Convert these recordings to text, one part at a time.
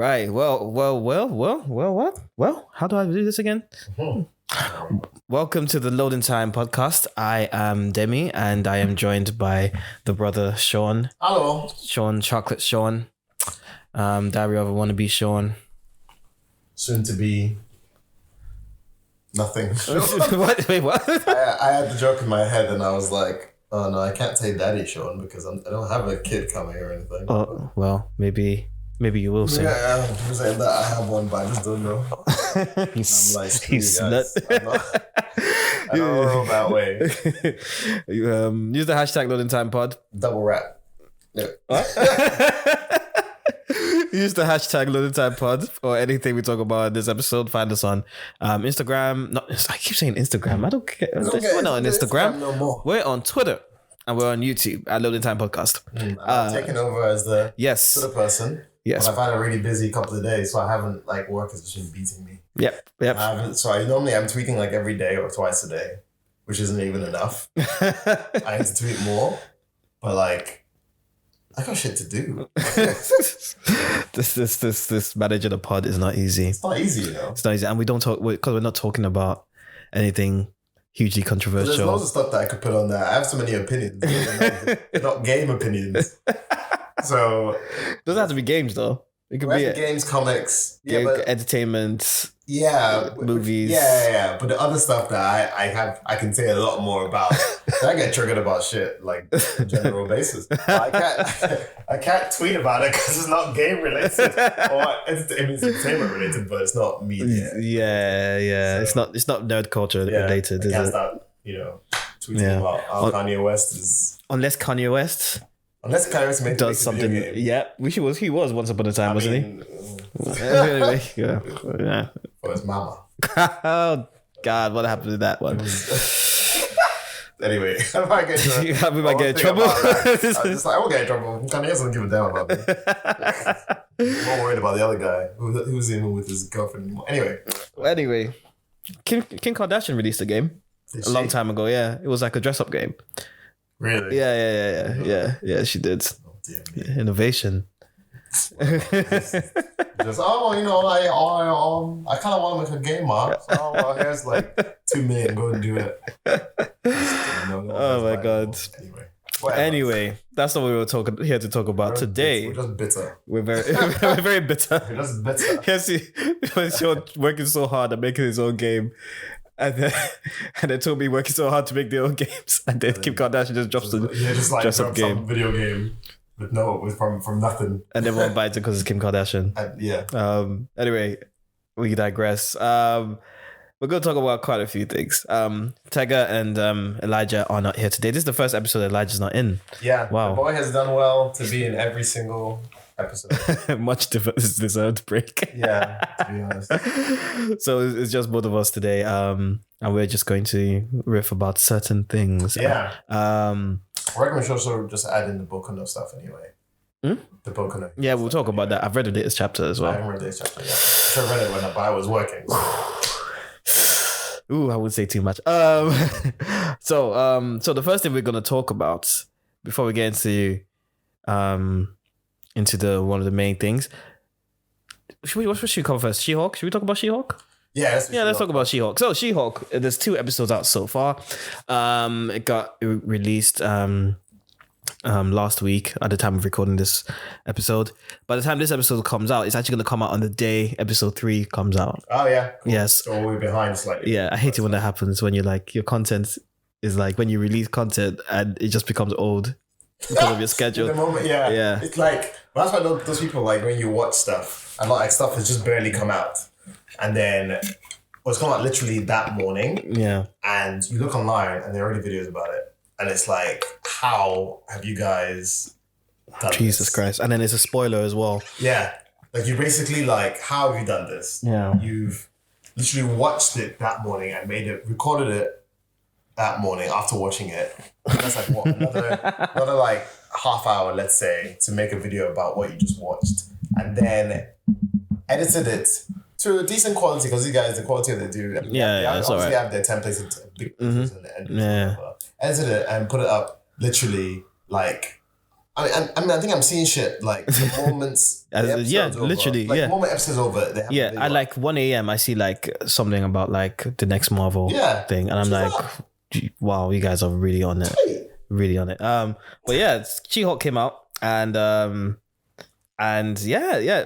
right. Well, how do I do this again? Welcome to the Loading Time podcast. I am Demi and I am joined by the brother Sean. Hello. Sean, Chocolate Sean. Diary of a Wannabe Sean. Soon to be nothing. What? Wait, what? I had the joke in my head and I was like, oh no, I can't say Daddy Sean because I don't have a kid coming or anything. Oh, well, maybe you will soon. Yeah, I'm saying that I have one, but I just don't know. He's I'm like, screw he's you guys. I don't know that way. You, use the hashtag Loading Time Pod. Double rap. No. Use the hashtag Loading Time Pod for anything we talk about in this episode. Find us on Instagram. No, I keep saying Instagram. I don't care. We're not on Instagram. No more. We're on Twitter and we're on YouTube at Loading Time Podcast. I'm taking over as the Yes. Twitter person. Yes. But I've had a really busy couple of days, so I haven't work has been beating me. Yep. I'm tweeting every day or twice a day, which isn't even enough. I need to tweet more, but I got shit to do. This managing a pod is not easy. It's not easy, It's not easy, and we don't talk because we're not talking about anything hugely controversial. There's loads of stuff that I could put on there. I have so many opinions. They're not game opinions. So it doesn't have to be games though. It could be games, comics, entertainment. Movies. Yeah. But the other stuff that I can say a lot more about. I get triggered about shit on a general basis. I can't tweet about it because it's not game related or it's entertainment related, but it's not media. Yeah. So it's not nerd culture related. I can't start tweeting about how Kanye West is. Unless Kanye West does something. Yeah, he was once upon a time, wasn't he? Anyway, yeah. For his mama. Oh God, what happened to that one? Anyway, I might get in trouble. I won't get in trouble. Kanye doesn't give a damn about me. I'm more worried about the other guy who's in with his girlfriend anymore. Anyway, Kim Kardashian released a game long time ago. Yeah, it was like a dress-up game. Really? Yeah. She did. Oh, dear. Innovation. I kind of want to make a game, man. So, here's 2 million. Go and do it. Oh my God. Anyway, that's what we were here to talk about today. We're just bitter. We're very bitter. We're just bitter. Yes, he's working so hard at making his own game. And then Toby working so hard to make their own games, and then Kim Kardashian just drops a game, some video game from nothing, and everyone buys it because it's Kim Kardashian. Anyway, we digress. We're going to talk about quite a few things. Tega and Elijah are not here today. This is the first episode that Elijah's not in. Yeah, wow. The boy has done well to be in every single episode. Much deserved break. Yeah, to be honest. So it's just both of us today, and we're just going to riff about certain things. Yeah. I reckon we should also just add in the Boku No stuff anyway. The Boku No. Yeah, we'll talk about that. I've read the latest chapter as well. I haven't read the latest chapter yet. I should have read it when I was working. Ooh, I wouldn't say too much. So the first thing we're going to talk about before we get into the one of the main things. What should we cover first? She-Hulk? Should we talk about She-Hulk? Yeah, let's talk about She-Hulk. So She-Hulk, there's 2 episodes out so far. It got released last week at the time of recording this episode. By the time this episode comes out, it's actually going to come out on the day episode 3 comes out. Oh yeah. Cool. Yes. So we're behind slightly. Yeah, I hate it when that happens, when you're your content is when you release content and it just becomes old because of your schedule. At the moment, yeah. It's that's why those people when you watch stuff and stuff has just barely come out. And then it's come out literally that morning. Yeah. And you look online and there are already videos about it. And it's how have you guys done Jesus Christ. And then it's a spoiler as well. Yeah. You basically how have you done this? Yeah. You've literally watched it that morning and recorded it that morning after watching it. And that's another half hour, let's say, to make a video about what you just watched. And then edited it to a decent quality because these guys, the quality they do, that's obviously all right. have their templates and big pictures and edited it and put it up literally I mean, I think I'm seeing shit like the moments. Literally, like, the moment episode's over, they have at like 1 a.m. I see like something about like the next Marvel thing, and I'm like, wow, you guys are really on it, really on it. But yeah, She-Hulk came out, and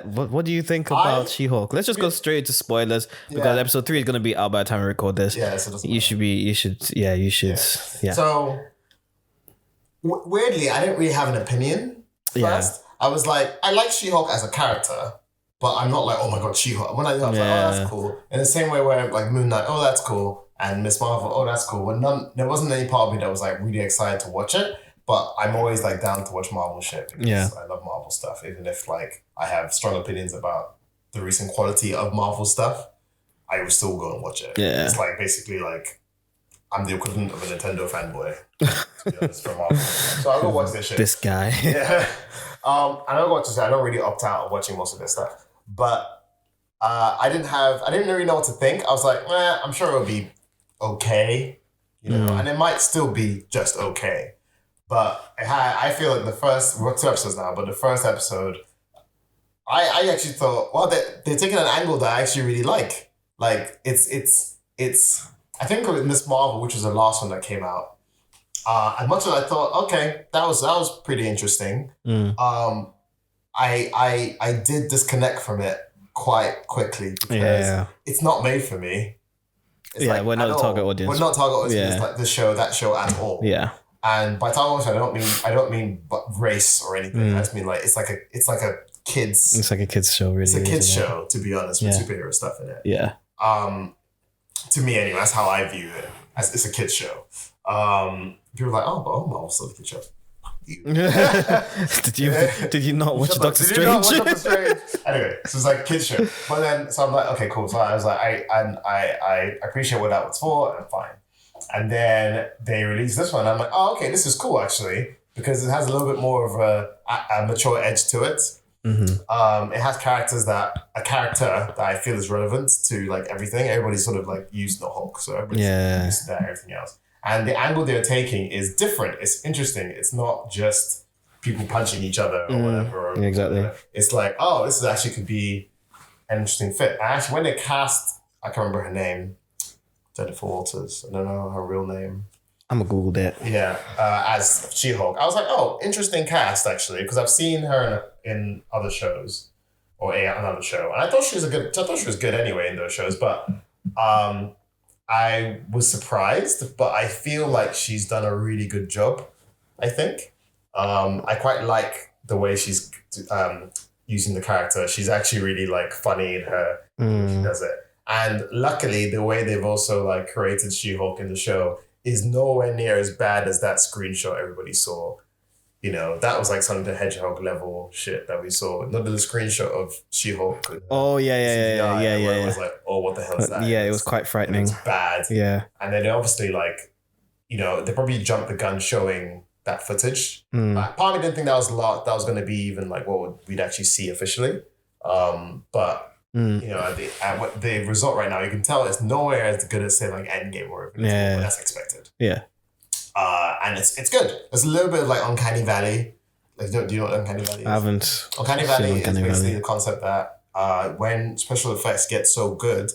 what do you think about She-Hulk? Let's just go straight to spoilers because episode 3 is gonna be out by the time we record this. Yeah, so you should. Yeah. So weirdly, I didn't really have an opinion first. Yeah. I was like, I like She-Hulk as a character, but I'm not like, oh my god, She-Hulk. When I was like, oh, that's cool. In the same way where like Moon Knight, oh, that's cool, and Miss Marvel, oh, that's cool. When there wasn't any part of me that was like really excited to watch it. But I'm always like down to watch Marvel shit because I love Marvel stuff. Even if like I have strong opinions about the recent quality of Marvel stuff, I will still go and watch it. Yeah. It's like basically like I'm the equivalent of a Nintendo fanboy, to be honest, for Marvel. So I'll go watch this shit. This guy. Yeah. I don't watch this. I don't really opt out of watching most of this stuff. But I didn't really know what to think. I was like, I'm sure it'll be okay, you know, and it might still be just okay. But I feel like we're 2 episodes now, but the first episode, I actually thought, well, they're taking an angle that I actually really like. Like, it's I think with Miss Marvel, which was the last one that came out, as much as I thought, okay, that was pretty interesting, I did disconnect from it quite quickly because it's not made for me. It's we're not the target audience. We're not target audience. It's like this show, that show at all. Yeah. And by target audience, I don't mean race or anything. I just mean like it's like a kids. It's like a kids show, really. It's a kids show, to be honest, with superhero stuff in it. Yeah. To me, anyway, that's how I view it. As it's a kids show. People are like, oh, Marvel still a kids show. Did you not watch Doctor Strange? Anyway, so it's like a kids show. But then, so I'm like, okay, cool. So I was like, I appreciate what that was for, and fine. And then they released this one. I'm like, oh, okay, this is cool actually, because it has a little bit more of a mature edge to it. Mm-hmm. It has a character that I feel is relevant to like everything. Everybody's sort of like used the Hulk, so everybody's used to that, everything else. And the angle they're taking is different. It's interesting. It's not just people punching each other or whatever. Exactly. It's like, oh, this is actually could be an interesting fit. And actually, when they cast, I can't remember her name, Jennifer Walters. I don't know her real name. I'm gonna Google that. Yeah, as She-Hulk. I was like, oh, interesting cast actually, because I've seen her in other shows or another show, and I thought she was good anyway in those shows. But I was surprised, but I feel like she's done a really good job. I think I quite like the way she's using the character. She's actually really like funny in her she does it. And luckily, the way they've also like created She-Hulk in the show is nowhere near as bad as that screenshot everybody saw. You know, that was like some of the Hedgehog level shit that we saw. Not the screenshot of She-Hulk. Oh yeah. It was like, oh, what the hell is that? Yeah, it was quite frightening. It was bad. Yeah. And then they obviously like, you know, they probably jumped the gun showing that footage. Part of me didn't think that was going to be even like what we'd actually see officially. But you know, at the result right now, you can tell it's nowhere as good as say like Endgame or but that's expected. Yeah. And it's good. There's a little bit of like Uncanny Valley. Like, do you know what Uncanny Valley is? I haven't. Uncanny Valley is basically the concept that when special effects get so good,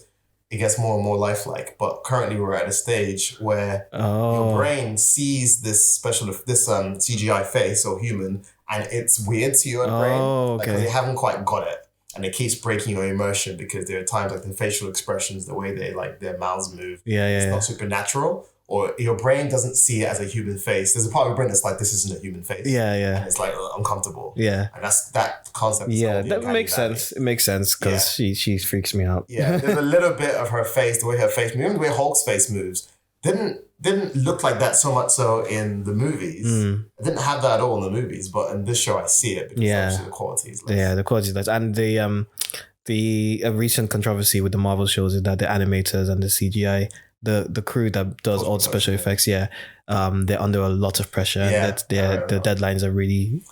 it gets more and more lifelike. But currently, we're at a stage where your brain sees this CGI face or human, and it's weird to your brain. Like they haven't quite got it. And it keeps breaking your immersion because there are times like the facial expressions, the way they like their mouths move, it's not supernatural, or your brain doesn't see it as a human face. There's a part of your brain that's like, this isn't a human face. And it's like uncomfortable. And that's that concept. That makes sense. It makes sense because she freaks me out. There's a little bit of her face, the way her face moves, the way Hulk's face moves. Didn't look like that so much so in the movies. I didn't have that at all in the movies, but in this show I see it because obviously the quality is less. Yeah, the quality is less. And the recent controversy with the Marvel shows is that the animators and the CGI, the crew that does all the special effects, they're under a lot of pressure and that the deadlines are really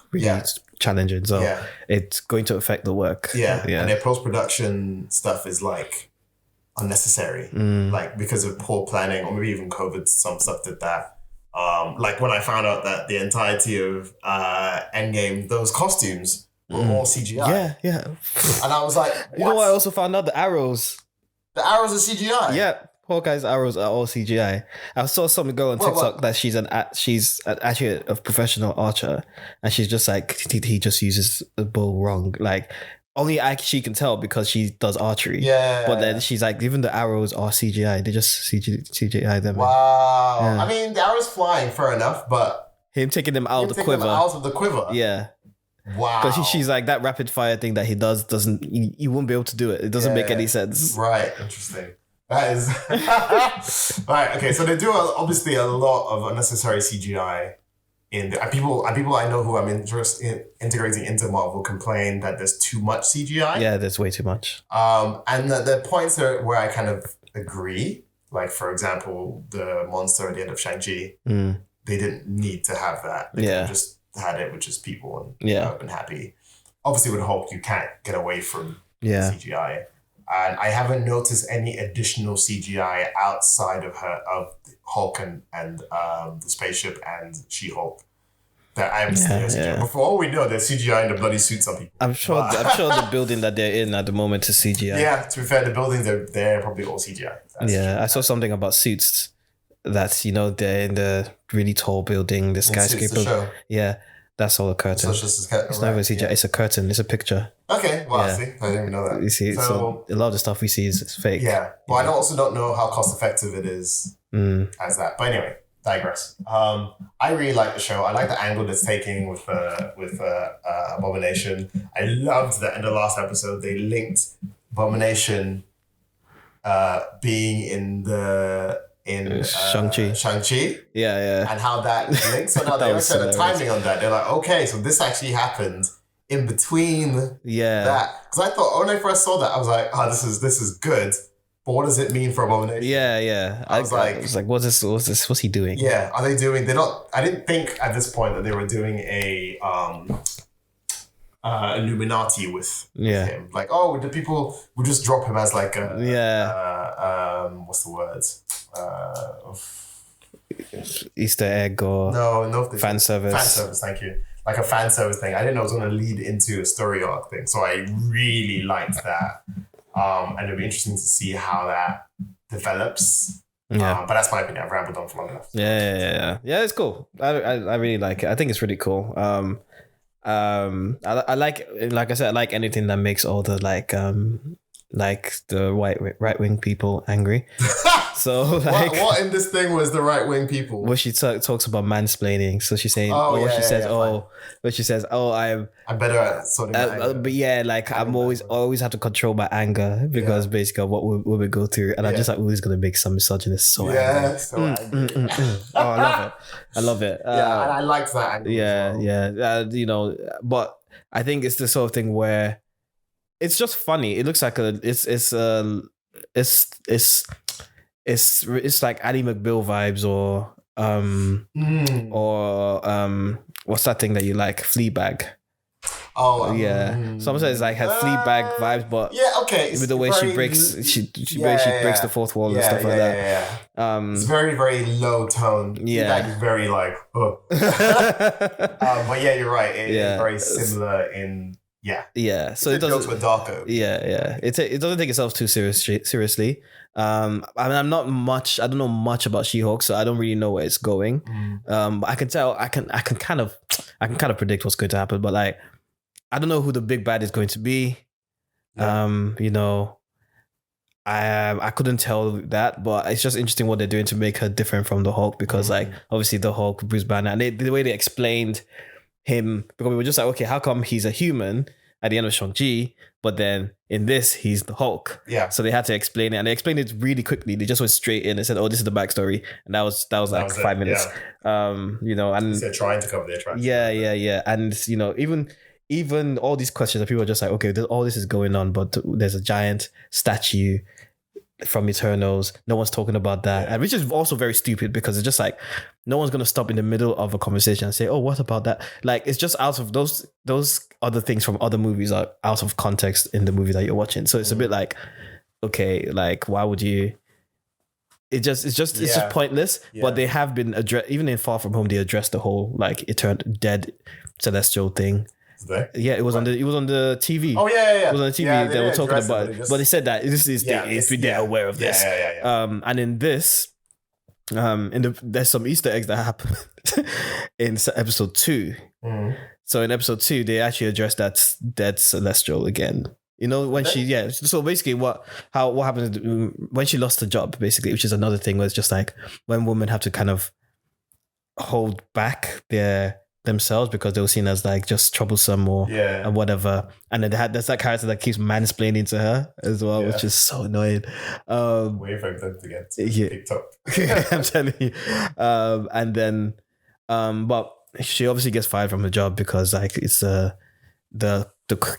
challenging. So it's going to affect the work. And their post-production stuff is like unnecessary, like because of poor planning or maybe even COVID, some stuff did that. Like when I found out that the entirety of Endgame, those costumes were all CGI. Yeah. And I was like, You know what? I also found out the arrows. The arrows are CGI? Yeah. Hawkeye's arrows are all CGI. I saw something go on TikTok that she's actually a professional archer, and she's just like he just uses the bow wrong. Like only she can tell because she does archery. Yeah. But then she's like, even the arrows are CGI. They just CGI them. Wow. Yeah. I mean, the arrows flying, fair enough, but him taking them out of the quiver. Out of the quiver. Yeah. Wow. Because she's like, that rapid fire thing that he does doesn't, you won't be able to do it. It doesn't make any sense. Right. Interesting. That is right. Okay, so they do obviously a lot of unnecessary CGI in there. And people I know who I'm integrating into Marvel complain that there's too much CGI. Yeah, there's way too much. And the points are where I kind of agree. Like for example, the monster at the end of Shang-Chi, they didn't need to have that. They just had it with just people and been happy. Obviously, with Hulk, you can't get away from CGI. And I haven't noticed any additional CGI outside of Hulk and the spaceship and She-Hulk that I haven't seen. But for all we know, there's CGI in the bloody suits on people. I'm sure the building that they're in at the moment is CGI. Yeah, to be fair, the buildings they're probably all CGI. That's true. I saw something about suits. That's they're in the really tall building, the skyscraper. Yeah. That's all a curtain. So it's not even CGI. It's a curtain. It's a picture. Okay. Well, I see. I didn't even know that. You see, so a lot of the stuff we see is fake. Yeah. Well, I also don't know how cost effective it is as that. But anyway, digress. I really like the show. I like the angle it's taking with Abomination. I loved that in the last episode they linked Abomination being in Shang-Chi. Yeah. And how that links. So now they always had a timing on that. They're like, okay, so this actually happened in between that. Because I thought, when I first saw that, I was like, oh, this is good. But what does it mean for Abomination? Yeah. I was like, what's this? What's he doing? Yeah. Are they doing, I didn't think at this point that they were doing a Illuminati with him. Like, oh, the people would just drop him as like what's the word? Easter egg or no fan service. Fan service, thank you. Like a fan service thing. I didn't know it was going to lead into a story arc thing, so I really liked that. And it'll be interesting to see how that develops. But that's my opinion. I've rambled on for long enough. Yeah. It's cool. I really like it. I think it's really cool. I like I said, I like anything that makes all the like the right wing people angry. So like, what in this thing was the right wing people? Well, she talks about mansplaining. So she's saying, she says, I'm better at sorting my anger. But yeah, like I always have to control my anger because basically what we go through, and I'm just like always gonna make some misogynist so angry. Angry. Oh, I love it. And I like that angle. But I think it's the sort of thing where it's just funny. It looks like it's like Ally McBeal vibes or what's that thing that you like? Fleabag. Sometimes it's like has Fleabag vibes, but with the way she breaks breaks the fourth wall and stuff like that. It's very, very low tone. Fleabag is very like but you're right. It's very similar in so it doesn't go to a darker. It doesn't take itself too seriously. I mean, I don't know much about She-Hulk, so I don't really know where it's going. But I can tell, I can kind of predict what's going to happen, but like, I don't know who the big bad is going to be. I couldn't tell that, but it's just interesting what they're doing to make her different from the Hulk, because like, obviously the Hulk, Bruce Banner, and the way they explained him, because we were just like, okay, how come he's a human at the end of Shang-Chi, but then in this he's the Hulk? So they had to explain it, and they explained it really quickly. They just went straight in and said, "Oh, this is the backstory," and that was like 5 minutes. And they're trying to cover their tracks. And even all these questions that people are just like, okay, all this is going on, but there's a giant statue from Eternals. No one's talking about that, and which is also very stupid, because it's just like no one's gonna stop in the middle of a conversation and say, "Oh, what about that?" Like, it's just out of those other things from other movies are out of context in the movie that you're watching. So it's a bit like, okay, like why would you it's just pointless. Yeah. But they have been even in Far From Home, they addressed the whole like eternal dead celestial thing. Yeah, it was on the TV. Oh yeah. It was on the TV. They were talking about, but they said that this is they're aware of this. Yeah. And in this, there's some Easter eggs that happen in episode 2. So in episode 2, they actually address that dead celestial again. You know, when so basically what happens when she lost her job, basically, which is another thing where it's just like when women have to kind of hold back themselves because they were seen as like just troublesome and whatever. And then there's that character that keeps mansplaining to her as well, which is so annoying. Wait for them to get TikTok. I'm telling you. And then but she obviously gets fired from her job because like it's the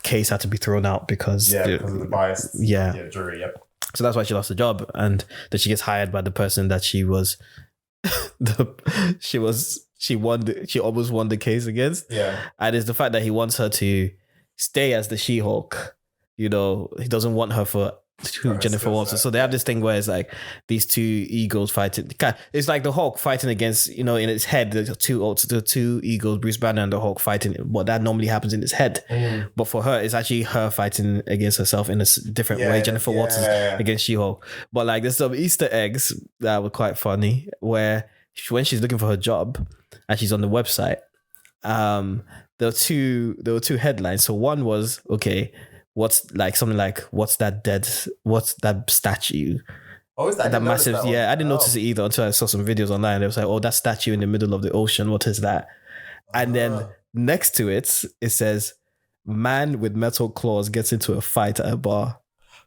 case had to be thrown out because of the bias. Jury. Yep. So that's why she lost her job, and then she gets hired by the person that she almost won the case against. Yeah. And it's the fact that he wants her to stay as the She-Hulk. You know, he doesn't want her for who Jennifer wants. So they have this thing where it's like these two egos fighting. It's like the Hulk fighting against, you know, in its head, the two egos, Bruce Banner and the Hulk fighting. What that normally happens in his head. But for her, it's actually her fighting against herself in a different way. Jennifer Watson against She-Hulk. But like there's some Easter eggs that were quite funny where when she's looking for her job and she's on the website, there were two headlines. So one was, okay, what's that statue? Oh, is that massive? That I didn't notice it either until I saw some videos online. It was like, oh, that statue in the middle of the ocean. What is that? And then next to it, it says, man with metal claws gets into a fight at a bar.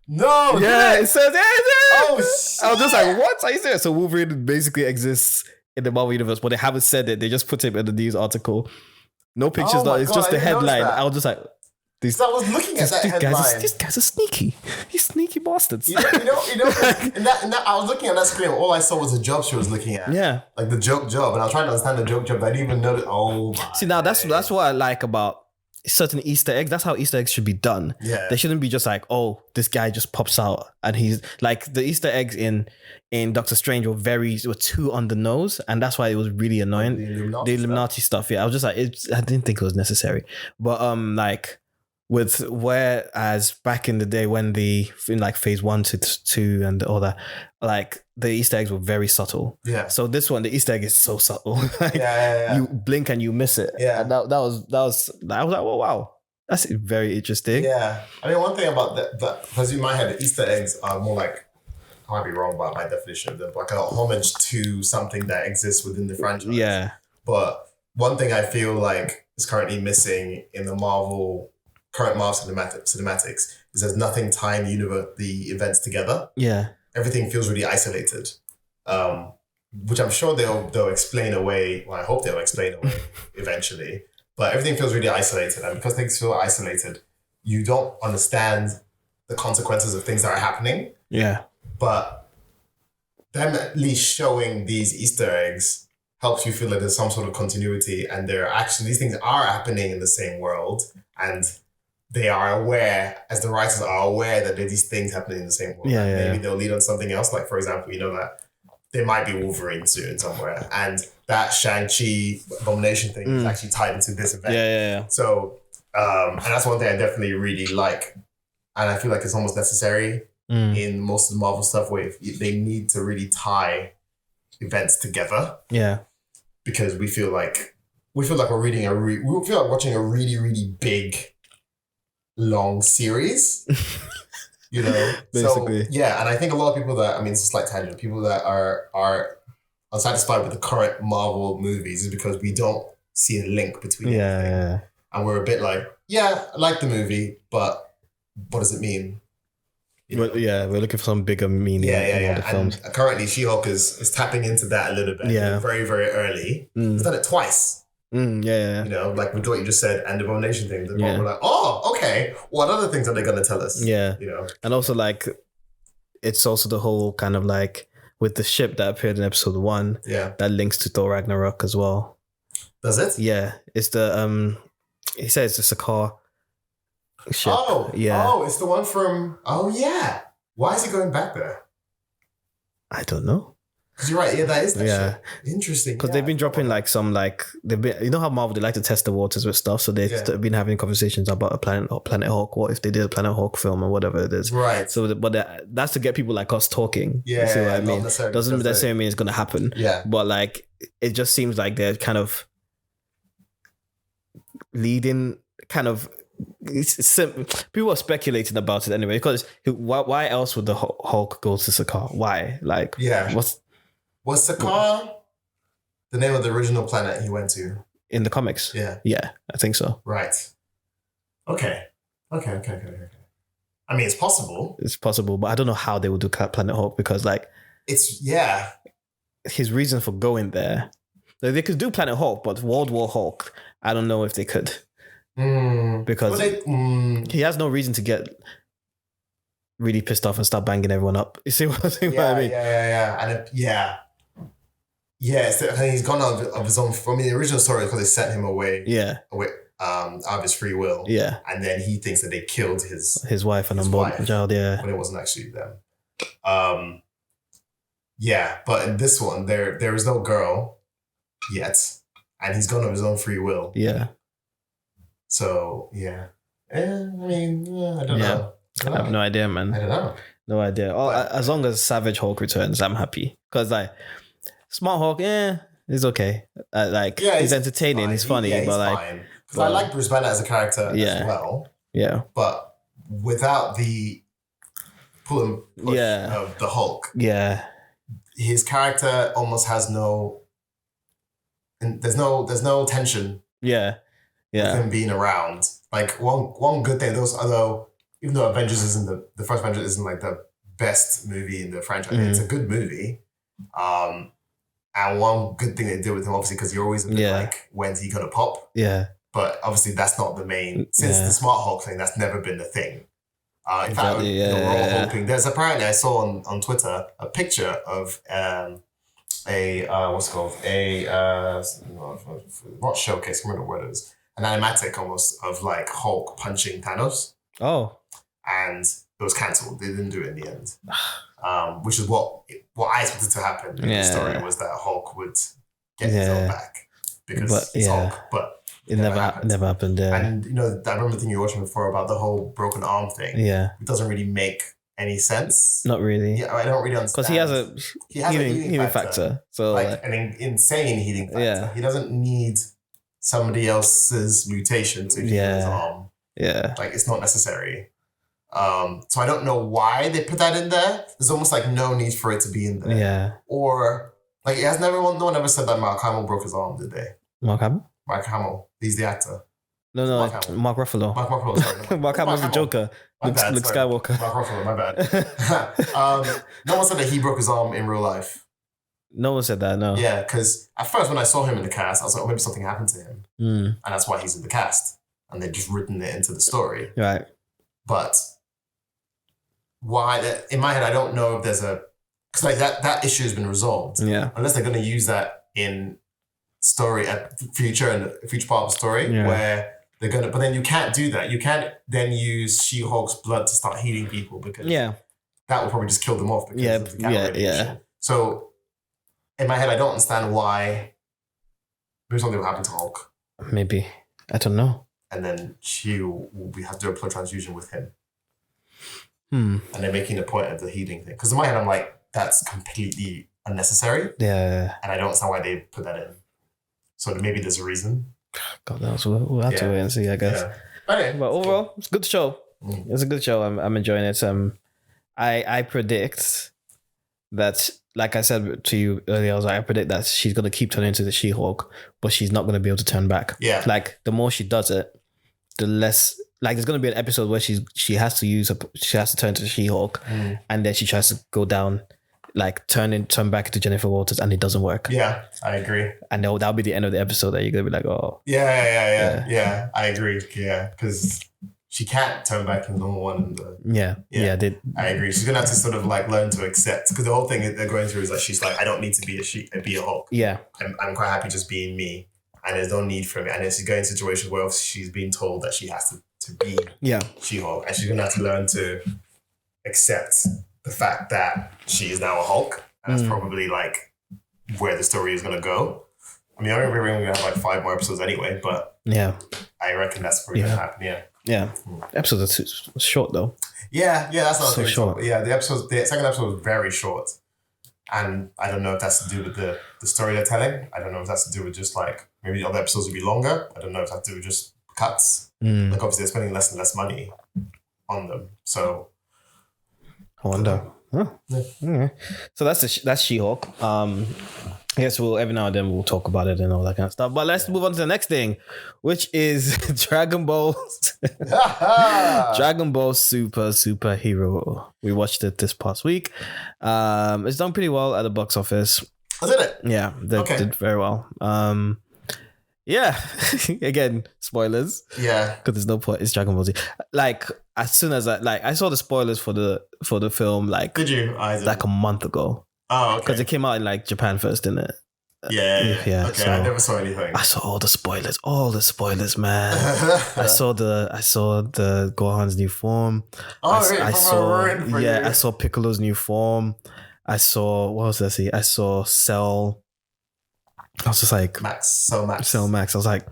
No, it says, oh, shit. I was just like, what? Are you serious? So Wolverine basically exists in the Marvel universe, but they haven't said it. They just put him in the news article. No pictures. It's just the headline. I was just like, I was looking at that headline. These guys are sneaky. These sneaky bastards. You know. In that, I was looking at that screen. All I saw was a job she was looking at. Yeah, like the joke job, and I was trying to understand the joke job. But I didn't even know that. Oh, my see now that's what I like about certain Easter eggs. That's how Easter eggs should be done. Yeah, they shouldn't be just like, oh, this guy just pops out and he's like the Easter eggs in Doctor Strange were too on the nose, and that's why it was really annoying. The Illuminati stuff. Yeah, I was just like, I didn't think it was necessary, but like. Whereas back in the day when in like phase 1 to 2 and all that, like the Easter eggs were very subtle. Yeah. So this one, the Easter egg is so subtle. Like, yeah. You blink and you miss it. Yeah. And I was like, oh wow, that's very interesting. Yeah. I mean, one thing about that because in my head, the Easter eggs are more like, I might be wrong about my definition of them, like a homage to something that exists within the franchise. Yeah. But one thing I feel like is currently missing in the current Marvel cinematics is there's nothing tying the events together. Yeah. Everything feels really isolated, which I'm sure they'll explain away. Well, I hope they'll explain away eventually. But everything feels really isolated, and because things feel isolated, you don't understand the consequences of things that are happening. Yeah. But them at least showing these Easter eggs helps you feel like there's some sort of continuity, and these things are happening in the same world, and they are aware, as the writers are aware that there are these things happening in the same world. Maybe they'll lead on something else. Like, for example, you know that there might be Wolverine soon somewhere. And that Shang-Chi Abomination thing is actually tied into this event. Yeah. So, and that's one thing I definitely really like. And I feel like it's almost necessary in most of the Marvel stuff where they need to really tie events together. Yeah. Because we feel like we're watching a really, really big, long series, you know. Basically. So, yeah, and I think a lot of people it's a slight tangent, people that are unsatisfied with the current Marvel movies is because we don't see a link between anything. Yeah. And we're a bit like, I like the movie, but what does it mean? You know? We're looking for some bigger meaning in all the films. And currently She-Hulk is tapping into that a little bit. Yeah. Very, very early. It's done it twice. Yeah. You know, like with what you just said and the Abomination thing. We're like, oh, okay. What other things are they going to tell us? Yeah. You know? And also, like, it's also the whole kind of like with the ship that appeared in episode 1. Yeah. That links to Thor Ragnarok as well. Does it? Yeah. It's the, he says it's a car ship. Oh. Yeah. Oh, it's the one from, oh, yeah. Why is he going back there? I don't know. 'Cause you're right. Yeah, that is that Yeah. shit. Interesting. Because they've been dropping like some like they've been, you know how Marvel, they like to test the waters with stuff, so they've been having conversations about a Planet Hulk. What if they did a Planet Hulk film or whatever it is? Right. So, that's to get people like us talking. Yeah, you see what I not mean? necessarily Doesn't because necessarily mean it's gonna happen. Yeah. But like, it just seems like they're kind of leading, kind of. People are speculating about it anyway, because why else would the Hulk go to Sakaar? Why? Like, was Sakaar the name of the original planet he went to in the comics? Yeah, I think so. Right. Okay. I mean, it's possible. It's possible, but I don't know how they would do Planet Hulk, because like his reason for going there. Like, they could do Planet Hulk, but World War Hulk, I don't know if they could. Because he has no reason to get really pissed off and start banging everyone up. You see what I mean? Yeah. And he's gone out of his own. I mean, the original story, because they sent him away. Out of his free will. Yeah. And then he thinks that they killed his wife and unborn child. Yeah. When it wasn't actually them. But in this one, there is no girl yet, and he's gone of his own free will. Yeah. So yeah. I don't know. I have no idea, man. I don't know. No idea. As long as Savage Hulk returns, I'm happy. Because like Smart Hulk, it's okay. He's entertaining, he's funny, but like, fine. Because I like Bruce Banner as a character as well. Yeah. But without the pull and push of the Hulk, his character almost has no. And there's no tension. Yeah. With him being around. Like one good thing, even though Avengers isn't the first Avengers isn't like the best movie in the franchise, it's a good movie. And one good thing they did with him, obviously, because you're always a bit like, when's he gonna pop? Yeah. But obviously that's not the main, since the Smart Hulk thing, that's never been the thing. In fact, we're all hoping, there's apparently, I saw on Twitter a picture of what's it called? Not showcase, I remember what it is. An animatic almost of like Hulk punching Thanos. Oh. And it was cancelled. They didn't do it in the end. Which is what I expected to happen in the story, was that Hulk would get his own back because he's Hulk. But it never happened. And I remember the thing you were watching before about the whole broken arm thing. Yeah. It doesn't really make any sense. Not really. Yeah, I don't really understand. Because he has a healing factor. So like an insane healing factor. Yeah. He doesn't need somebody else's mutation to heal his arm. Yeah. Like, it's not necessary. So I don't know why they put that in there. There's almost like no need for it to be in there. Yeah. Or like no one ever said that Mark Hamill broke his arm, did they? Mark Hamill? Mark Hamill. He's the actor. No, Mark Ruffalo. Mark Ruffalo, sorry. Mark Hamill's the Joker. Luke Skywalker. Mark Ruffalo, my bad. No one said that he broke his arm in real life. No one said that, no. Yeah, because at first when I saw him in the cast, I was like, maybe something happened to him. And that's why he's in the cast. And they've just written it into the story. Right. But why, in my head, I don't know if there's because like that issue has been resolved. Yeah. Unless they're going to use that in story at future part of the story where they're going to, but then you can't do that. You can't then use She-Hulk's blood to start healing people because that will probably just kill them off because of the gamma radiation. So in my head, I don't understand why maybe something will happen to Hulk. Maybe. I don't know. And then she will have to do a blood transfusion with him. And they're making a point of the healing thing. Because in my head, I'm like, that's completely unnecessary. Yeah. And I don't understand why they put that in. So maybe there's a reason. God knows. We'll have to wait and see, I guess. Yeah. But overall, it's a good show. It's a good show. I'm enjoying it. I predict that, like I said to you earlier, I predict that she's going to keep turning into the She-Hulk, but she's not going to be able to turn back. Yeah. Like, the more she does it, the less... Like, there's going to be an episode where she has to turn to She-Hulk, and then she tries to go down, like, turn back into Jennifer Walters, and it doesn't work. Yeah, I agree. And that'll be the end of the episode that you're going to be like, oh. Yeah, I agree. Yeah, because... She can't turn back in number one. I agree. She's gonna have to sort of like learn to accept, because the whole thing they're going through is like she's like, I don't need to be a Hulk. Yeah, I'm quite happy just being me, and there's no need for me. And then she's going in situations where she's being told that she has to be She-Hulk, and she's gonna have to learn to accept the fact that she is now a Hulk, And that's probably like where the story is going to go. I mean, I don't really going to have like 5 more episodes anyway, but Yeah. I reckon that's probably going to happen, yeah. Yeah. Episodes are short though. Yeah, that's not So short. Yeah, the second episode was very short. And I don't know if that's to do with the story they're telling. I don't know if that's to do with just like, maybe the other episodes will be longer. I don't know if that's to do with just cuts. Like obviously they're spending less and less money on them. So I wonder. Huh. Yeah. So that's She-Hulk. I guess every now and then we'll talk about it and all that kind of stuff. But let's move on to the next thing, which is Dragon Ball. Dragon Ball Super Hero. We watched it this past week. It's done pretty well at the box office. Oh, did it? Yeah, they did very well. Yeah, again, spoilers. Yeah, because there's no point. It's Dragon Ball Z. Like as soon as I saw the spoilers for the film. Like, did you? Like a month ago. Oh, okay. Because it came out in like Japan first, didn't it? Yeah. Okay, so I never saw anything. I saw all the spoilers, man. I saw the Gohan's new form. I saw Piccolo's new form. I saw, what else did I see? I saw Cell. I was just like Cell Max. I was like,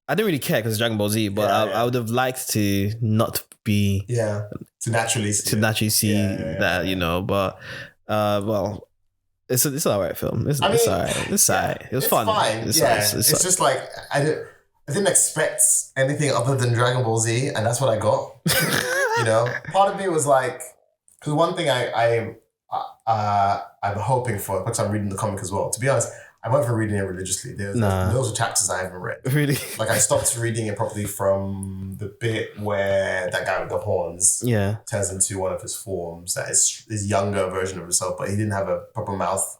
I didn't really care because it's Dragon Ball Z, but I would have liked to not be to naturally see that, you know. But well, it's an alright film. It's alright. It's alright. It was fun. Fine. It's just like I didn't expect anything other than Dragon Ball Z, and that's what I got. You know, part of me was like, because one thing I'm hoping for, because I'm reading the comic as well. To be honest, I went for reading it religiously. Those are chapters I haven't read. Really? Like I stopped reading it properly from the bit where that guy with the horns turns into one of his forms. That is his younger version of himself, but he didn't have a proper mouth.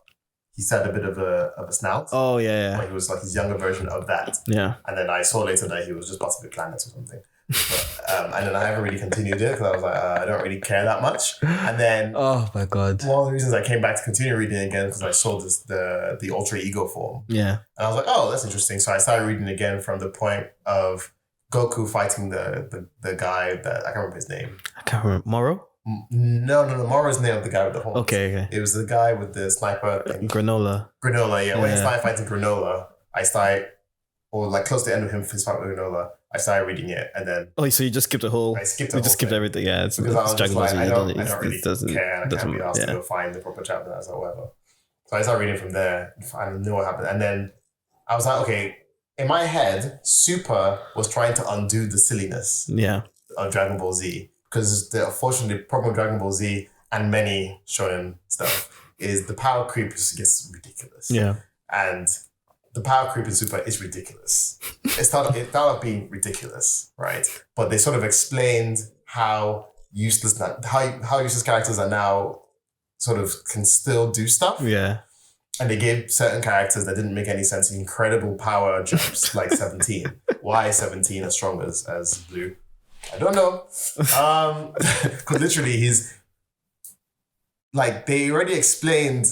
He had a bit of a snout. Oh yeah. But he was like his younger version of that. Yeah. And then I saw later that he was just part of the planets or something. But, and then I haven't really continued it because I was like, I don't really care that much. And then, oh my god, one of the reasons I came back to continue reading it again because I saw the alter ego form. Yeah, and I was like, oh, that's interesting. So I started reading again from the point of Goku fighting the guy that I can't remember his name. I can't remember. Moro? No. Moro's name of the guy with the horns. Okay. It was the guy with the sniper thing. Granola. Yeah. When he started fighting Granola, I started, or like close to the end of his fight with Granola, I started reading it, and then so you just skipped the whole. I skipped. You just skipped everything. Yeah, it's because I was Dragon Ball Z. I don't really care. And I can't be asked to yeah. go find the proper chapter or whatever. So I started reading from there. I knew what happened, and then I was like, okay. In my head, Super was trying to undo the silliness. Of Dragon Ball Z, because unfortunately, the problem with Dragon Ball Z and many shonen stuff is the power creep just gets ridiculous. Yeah, and the power creep in Super is ridiculous. It started off being ridiculous, right? But they sort of explained how useless characters are now sort of can still do stuff. Yeah. And they gave certain characters that didn't make any sense incredible power jumps, like 17. Why is 17 as strong as Blue? I don't know. Because literally he's like, they already explained.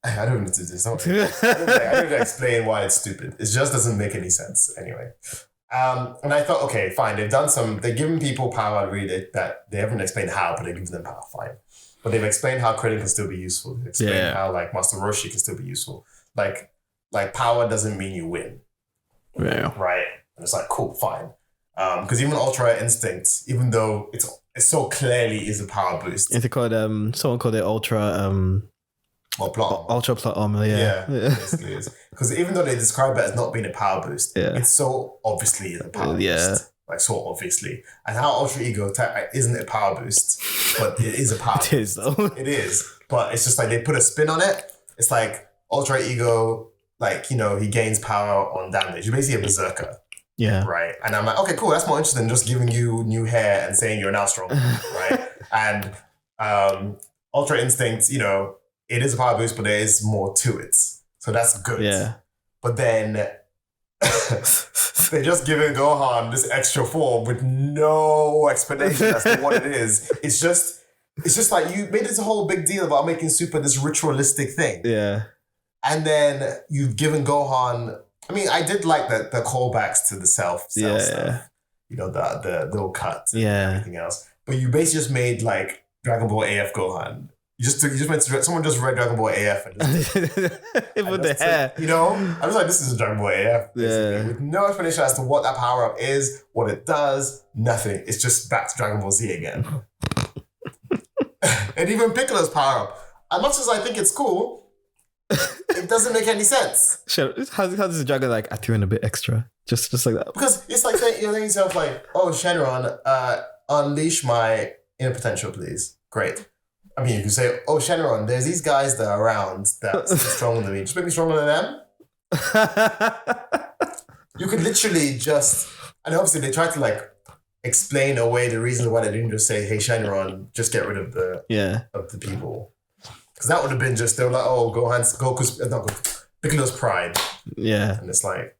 I don't need to do this. I don't need to explain why it's stupid. It just doesn't make any sense anyway. And I thought, okay, fine. They've given people power, really, that they haven't explained how, but they've given them power, fine. But they've explained how Krillin can still be useful. They've explained how like Master Roshi can still be useful. Like power doesn't mean you win. Yeah. Right? And it's like, cool, fine. Because even Ultra Instinct, even though it so clearly is a power boost. It's called someone called it Ultra plot Ultra plot armor, yeah. Basically is. Because even though they describe it as not being a power boost, it's so obviously a power boost. Like so obviously. And how Ultra Ego isn't a power boost, but it is a power boost. It is though. It is. But it's just like they put a spin on it. It's like Ultra Ego, like, you know, he gains power on damage. You're basically a berserker. Yeah. Right. And I'm like, okay, cool. That's more interesting than just giving you new hair and saying you're now strong. Right. And Ultra Instinct, you know, it is a power boost, but there is more to it. So that's good. Yeah. But then they just giving Gohan this extra form with no explanation as to what it is. It's just like you made this a whole big deal about making Super this ritualistic thing. Yeah. And then you've given Gohan. I mean, I did like the callbacks to the self stuff. You know, the little cut and everything else. But you basically just made like Dragon Ball AF Gohan. Someone just read Dragon Ball AF and just, Even the hair. you know, I was like, this is Dragon Ball AF, Yeah. with no explanation as to what that power up is, what it does, nothing. It's just back to Dragon Ball Z again. And even Piccolo's power up, as much as I think it's cool, it doesn't make any sense. How does the dragon like? I threw in a bit extra, just like that. Because it's like you're saying to yourself like, oh, Shenron, unleash my inner potential, please. Great. I mean, you can say, oh, Shenron, there's these guys that are around that are stronger than me. Just make me stronger than them. You could literally just, and obviously they tried to like explain away the reason why they didn't just say, hey, Shenron, just get rid of the people. Because that would have been just, they were like, oh, Piccolo's pride. Yeah. And it's like,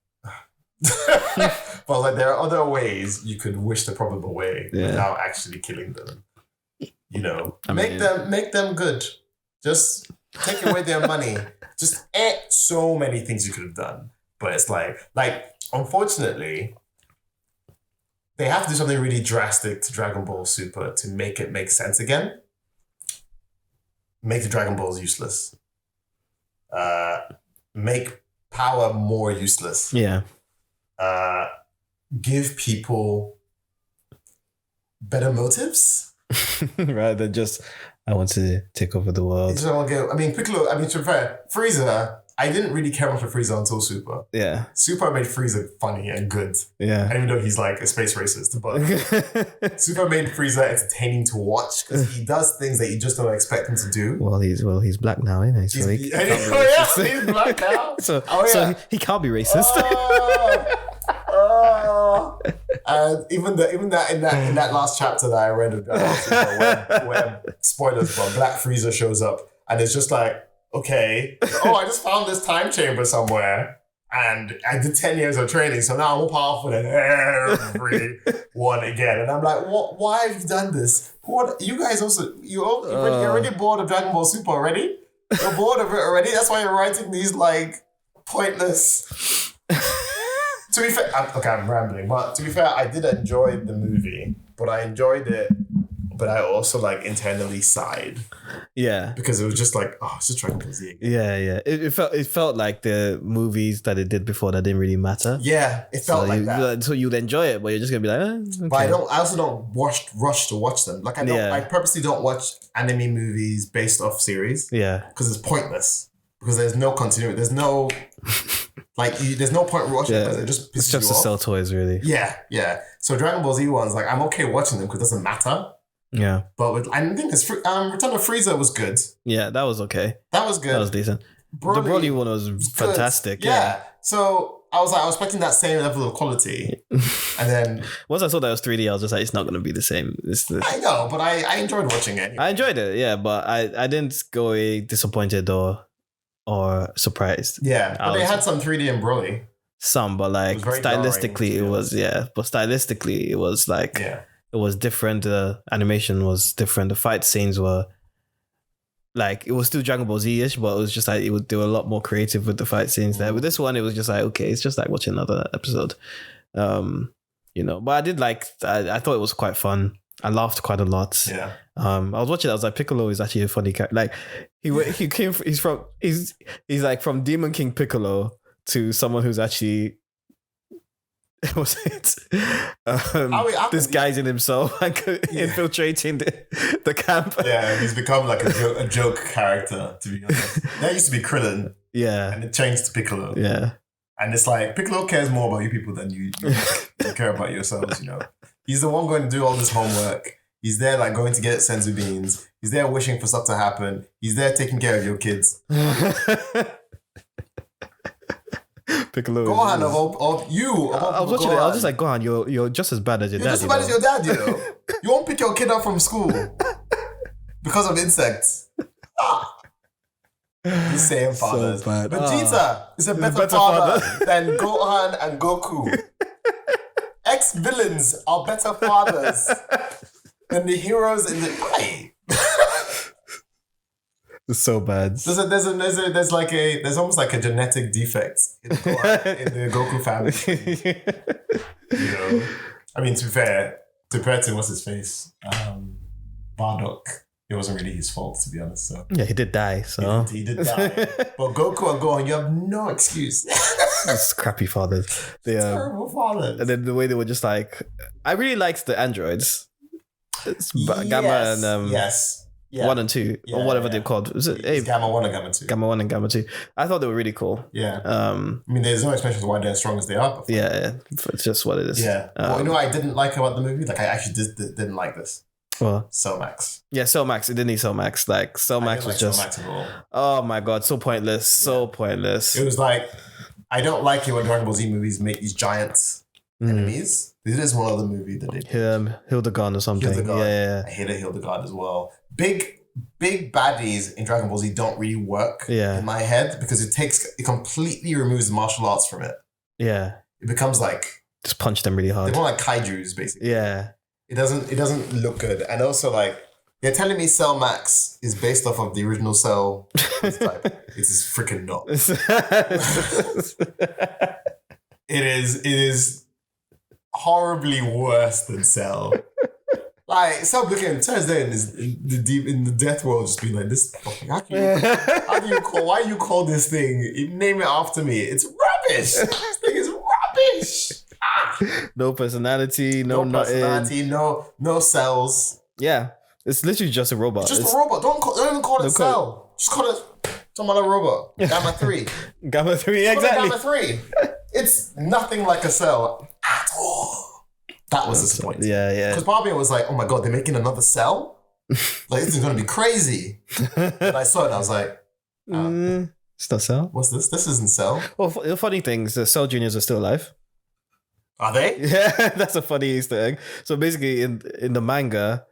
but like there are other ways you could wish the probable way without actually killing them. You know, make them good. Just take away their money. Just so many things you could have done. But it's like unfortunately, they have to do something really drastic to Dragon Ball Super to make it make sense again. Make the Dragon Balls useless. Make power more useless. Yeah. Give people better motives. Rather than just, I want to take over the world. Piccolo, to be fair, Frieza, I didn't really care much for Frieza until Super. Yeah. Super made Frieza funny and good. Yeah. Even though he's like a space racist, but Super made Frieza entertaining to watch because he does things that you just don't expect him to do. Well, he's black now, isn't he? So he's black now. So he can't be racist. And even that in that last chapter that I read of where spoilers, but Black Frieza shows up and it's just like, okay, I just found this time chamber somewhere and I did 10 years of training, so now I'm more powerful than everyone again. And I'm like, what? Why have you done this? What? You guys also, you're already bored of Dragon Ball Super already? You're bored of it already? That's why you're writing these like pointless... To be fair, I'm rambling, but to be fair, I did enjoy the movie, but I enjoyed it, but I also like internally sighed. Yeah. Because it was just like, it's just Dragon Ball Z. Yeah. It felt like the movies that it did before that didn't really matter. Yeah, it felt like that. So you'd enjoy it, but you're just gonna be like, okay. But I also don't rush to watch them. Like I purposely don't watch anime movies based off series. Yeah. Because it's pointless. Because there's no continuity. There's no there's no point watching it because it just pisses it's just you to sell toys, really. Yeah. So Dragon Ball Z ones, like I'm okay watching them because it doesn't matter. Yeah. But I think it's Return of Frieza was good. Yeah, that was okay. That was good. That was decent. The Broly one was fantastic. Yeah. So I was expecting that same level of quality. And then once I saw that it was 3D, I was just like, it's not going to be the same. I know, but I enjoyed watching it. I enjoyed it, yeah, but I didn't go away disappointed or surprised. Yeah, but they had some 3D in Broly. Some, but like stylistically, it was But stylistically, it was like it was different. The animation was different. The fight scenes were like, it was still Dragon Ball Z-ish, but it was just like they were a lot more creative with the fight scenes there. With this one, it was just like, okay, it's just like watching another episode. But I did I thought it was quite fun. I laughed quite a lot. Yeah. I was watching it, I was like, Piccolo is actually a funny character. Like he's like from Demon King Piccolo to someone who's actually was it this guy's in himself infiltrating the camp. Yeah, he's become like a joke character, to be honest. That used to be Krillin. Yeah. And it changed to Piccolo. Yeah. And it's like Piccolo cares more about you people than you care about yourselves, you know. He's the one going to do all this homework. He's there like going to get senzu beans. He's there wishing for stuff to happen. He's there taking care of your kids. Piccolo. Gohan of you. I was watching it. I was just like, Gohan, you're just as bad as your dad. You're just as bad as your dad, you know. You won't pick your kid up from school because of insects. The same fathers. So bad. Vegeta is a better father than Gohan and Goku. Ex-villains are better fathers than the heroes in the fight. It's so bad. There's almost like a genetic defect in the Goku family. You know, I mean, to be fair, compared to what's his face, Bardock, it wasn't really his fault, to be honest. So Yeah, he did die. So he did die. But Goku and Gohan, you have no excuse. It's crappy fathers. Terrible fathers. And then the way they were just like, I really liked the androids. It's Gamma and yes. Yeah. 1 and 2 or whatever they're called. Was it It's Gamma 1 and Gamma 2? Gamma 1 and Gamma 2. I thought they were really cool. Yeah. I mean, there's no explanation why they're as strong as they are. Yeah, it's just what it is. Yeah. But you know what I didn't like about the movie? Like, I actually didn't like this. Well, Cell Max. yeah, Cell Max. It didn't need Cell Max. Like, Cell Max was just... Cell Max at all. Oh my God, so pointless. So pointless. It was like, I don't like it when Dragon Ball Z movies make these giant enemies. This is one other movie that they did. Hildegard or something. Hildegard. Yeah. I hated Hildegard as well. Big baddies in Dragon Ball Z don't really work in my head because it completely removes the martial arts from it. Yeah. It becomes like just punch them really hard. They're more like kaijus, basically. Yeah. It doesn't look good. And also like you're telling me Cell Max is based off of the original Cell type. It is freaking not. It is horribly worse than Cell. Like, Cell looking at turns there in the death world, just being like, this fucking, why you call this thing? You name it after me. It's rubbish. This thing is rubbish. No personality, no personality, no cells. Yeah. It's literally just a robot. It's just a robot. Don't even call it Cell. Just call it some other robot. Gamma 3. Gamma 3, exactly. Gamma 3. It's nothing like a Cell at all. That was disappointing. Yeah. Because part of me was like, oh my God, they're making another Cell? Like, this is going to be crazy. And I saw it and I was like, it's not Cell. What's this? This isn't Cell. Well, the funny thing is the Cell Juniors are still alive. Are they? Yeah, that's a funny Easter egg. So basically in the manga...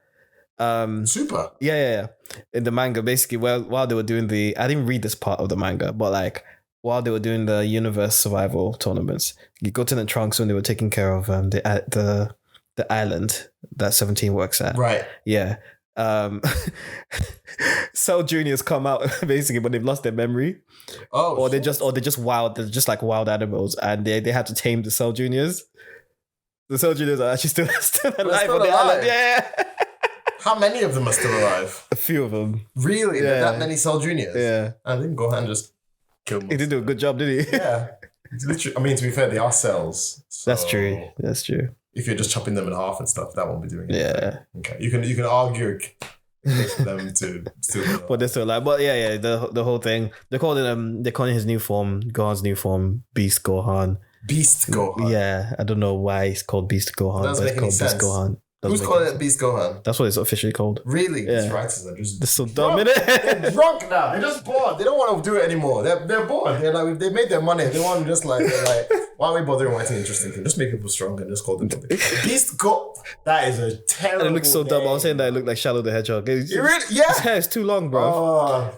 Super. Yeah. In the manga, basically, while they were doing I didn't read this part of the manga, but like while they were doing the universe survival tournaments, you go to the Trunks when they were taking care of the island that 17 works at. Right. Yeah. Cell Juniors come out basically, but they've lost their memory. Oh. Or they're just wild. They're just like wild animals, and they had to tame the Cell Juniors. The Cell Juniors are actually still alive on the island. Yeah. How many of them are still alive? A few of them. Really? Yeah. That many Cell Juniors? Yeah. I think Gohan just killed He did do a good job, did he? Yeah. It's literally, I mean, to be fair, they are cells. So That's true. if you're just chopping them in half and stuff, that won't be doing it. Yeah. Okay. You can argue for them to still. But they're still alive. But yeah. The whole thing. They're calling his new form, Gohan's new form, Beast Gohan. Beast Gohan. Yeah. I don't know why it's called Beast Gohan, but it's called Beast Gohan. Who's calling it Beast Gohan? That's what it's officially called. Really? Yeah. These writers are just... They're so dumb, innit? They're drunk now. They're just bored. They don't want to do it anymore. They're bored. They're like, they made their money. They want to just like, why are we bothering writing interesting things? Just make people stronger and just call them something. Beast Go... That is a terrible And it looks so dumb. I was saying that it looked like Shadow the Hedgehog. His hair is too long, bro.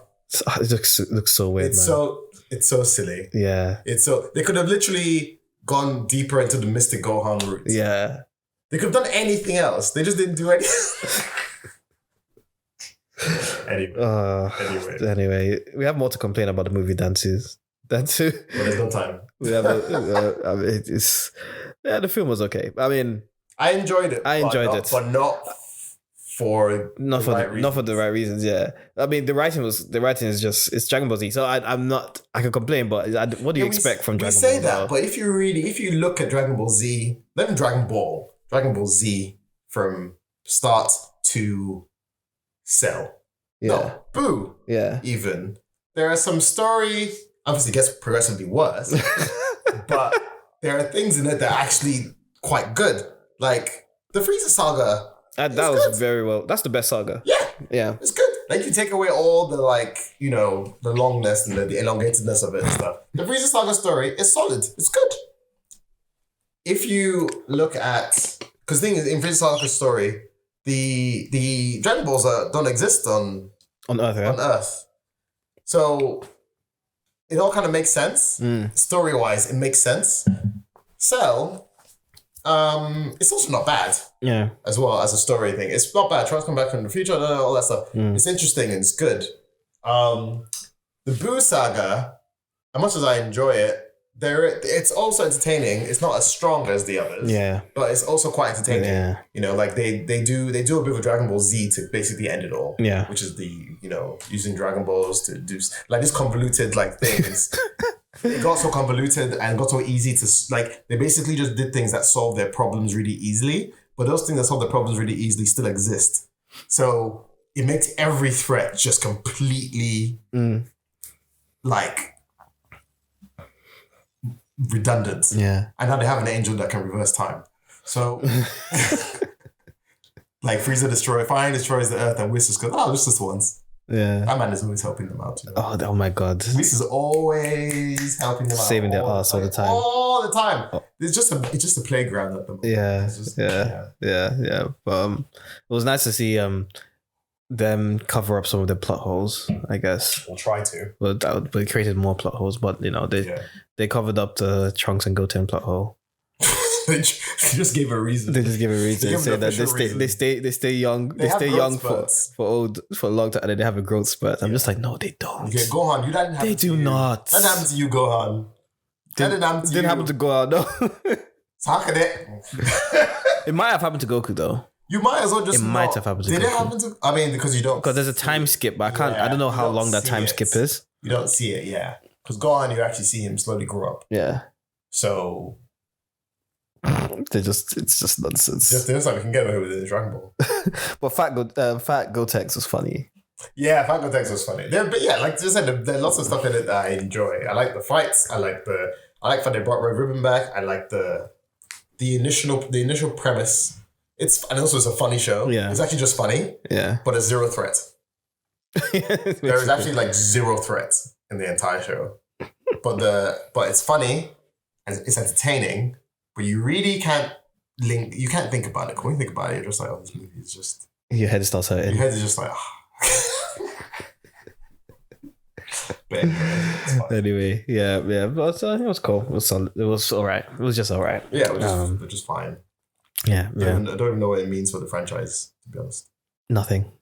It looks so weird, man. It's so silly. Yeah. They could have literally gone deeper into the Mystic Gohan route. Yeah. They could have done anything else. They just didn't do anything. Anyway, we have more to complain about the movie than to. Well, there's no time. We have the film was okay. I mean, I enjoyed it. But not for the right reasons. Yeah, I mean the writing is just it's Dragon Ball Z. So I can complain, but what do you expect from Dragon Ball? We say that, but if you look at Dragon Ball Z, then Dragon Ball Z from start to Cell. Yeah. No, Boo. Yeah. Even there are some story. Obviously, it gets progressively worse, but there are things in it that are actually quite good. Like the Frieza saga. That was good. Very well. That's the best saga. Yeah. It's good. Like you take away all the the longness and the elongatedness of it and stuff. The Frieza saga story is solid. It's good. If you look at, because the thing is, in Frieza saga story, the Dragon Balls don't exist on Earth. Yeah? On Earth. So it all kind of makes sense. Story wise, it makes sense. Cell. It's also not bad. Yeah. As well as a story thing. It's not bad. Trunks come back from the future, all that stuff. It's interesting and it's good. The Boo saga, as much as I enjoy it, it's also entertaining. It's not as strong as the others. Yeah. But it's also quite entertaining. Yeah. You know, like they do a bit of Dragon Ball Z to basically end it all. Yeah. Which is using Dragon Balls to do like this convoluted like things. It got so convoluted and got so easy to like they basically just did things that solved their problems really easily. But those things that solve their problems really easily still exist. So it makes every threat just completely like redundant. Yeah. And now they have an angel that can reverse time. So like Frieza finally destroys the Earth and Whis just goes, just once. Yeah. That man is always helping them out. Oh my God. Whis is always helping them out. Saving their ass all the time. All the time. Oh. It's just a playground at the moment. Yeah. Just, yeah. But it was nice to see them cover up some of the plot holes, I guess. We'll try to. But they created more plot holes, but they covered up the Trunks and Goten plot hole. They just gave a reason. They just give a reason. They say that they stay young. They stay young for a long time, and then they have a growth spurt. I'm just like, no, they don't. Okay, Gohan, that didn't happen. They do not. That happened to you, Gohan. That didn't happen to you. Didn't happen to Gohan, no. So how could it? It might have happened to Goku though. You might as well just. It might have happened to Goku. Did it happen to? I mean, because you don't. Because there's a time skip, but I can't. I don't know how long that time skip is. You don't see it, yeah. Because Gohan, you actually see him slowly grow up. Yeah. So. It's just nonsense. Just like we can get away with it in Dragon Ball. But Fat Gotex was funny. Yeah, Fat Gotex was funny. But yeah, like I said, there's lots of stuff in it that I enjoy. I like the fights. I like how they brought Red Ribbon back. I like the initial premise. And also it's a funny show. Yeah. It's actually just funny. Yeah. But it's zero threat. There is actually like zero threats in the entire show. But it's funny and it's entertaining. But you really can't think about it. When you think about it, you're just like, oh, this movie is just... Your head starts hurting. Your head is just like, But anyway, yeah. But it was cool. It was solid. It was all right. It was just all right. Yeah, it was just fine. Yeah. I don't even know what it means for the franchise, to be honest. Nothing.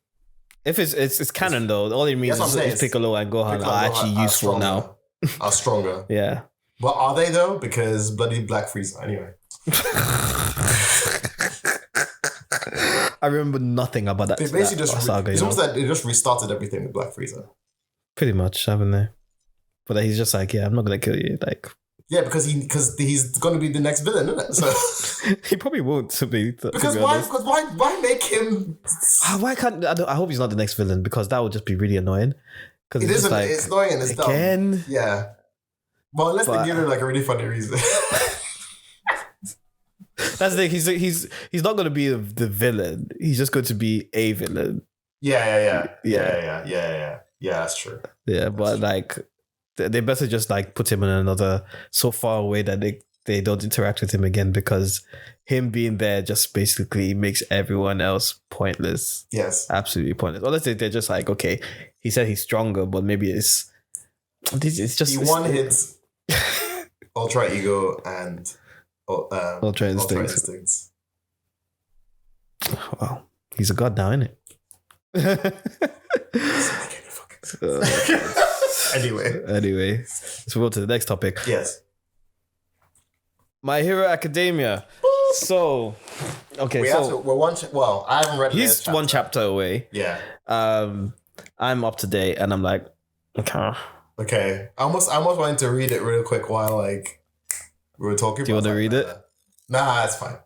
If it's canon though, all it means is Piccolo and Gohan are actually useful now. Are stronger. Yeah. But are they though? Because bloody Black Frieza. Anyway. I remember nothing about that. They basically saga. It's almost like they just restarted everything with Black Frieza. Pretty much, haven't they? But he's just like, yeah, I'm not gonna kill you. Like, yeah, because he's gonna be the next villain, isn't it? So he probably won't because why make him? Why can't I hope he's not the next villain, because that would just be really annoying. Because it's annoying and it's again. Dumb. Yeah. Well, unless they give him like a really funny reason. That's the thing. He's not going to be the villain. He's just going to be a villain. Yeah. That's true. Yeah, but like they better just like put him in another so far away that they don't interact with him again, because him being there just basically makes everyone else pointless. Yes, absolutely pointless. Unless they're just like, okay, he said he's stronger, but maybe it's just he one-hits Ultra Ego and Ultra Instincts. Well, he's a god now, isn't it? Anyway, let's move on to the next topic. Yes. My Hero Academia. So, okay, I haven't read. He's one chapter away. Yeah. I'm up to date, and I'm like, okay. Okay. I almost wanted to read it real quick while like we were talking. Do you want to read it? Nah, it's fine.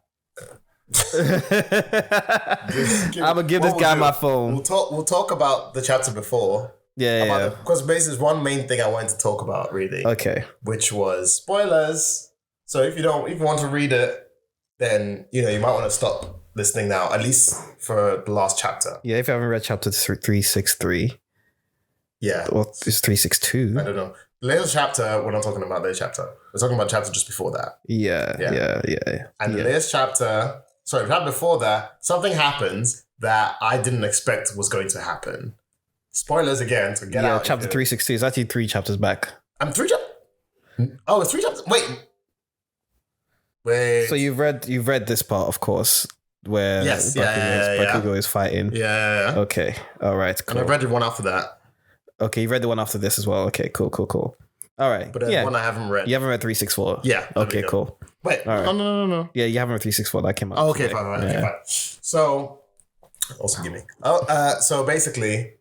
I'm gonna give this guy my phone. We'll talk about the chapter before. Yeah. Because basically, one main thing I wanted to talk about reading. Okay. Which was spoilers. So if you want to read it, then you might want to stop listening now, at least for the last chapter. Yeah, if you haven't read chapter 363. Yeah. Or it's 362. I don't know. The latest chapter, we're not talking about the latest chapter. We're talking about chapter just before that. Yeah. And the latest chapter, the chapter before that, something happens that I didn't expect was going to happen. Spoilers again, so get out. Yeah, chapter 360 is actually 3 chapters back. I'm 3 chapters? Oh, it's 3 chapters? Wait. So you've read this part, of course, where Bakugo is fighting. Yeah. Okay. All right. Cool. And I've read the one after that. Okay, you read the one after this as well. Okay, cool. All right. But there's one I haven't read. You haven't read 364? Yeah. Okay, cool. Wait, All right. No. Yeah, you haven't read 364. That came out. Oh, okay, today. fine. Okay, fine. So, also give me. So basically,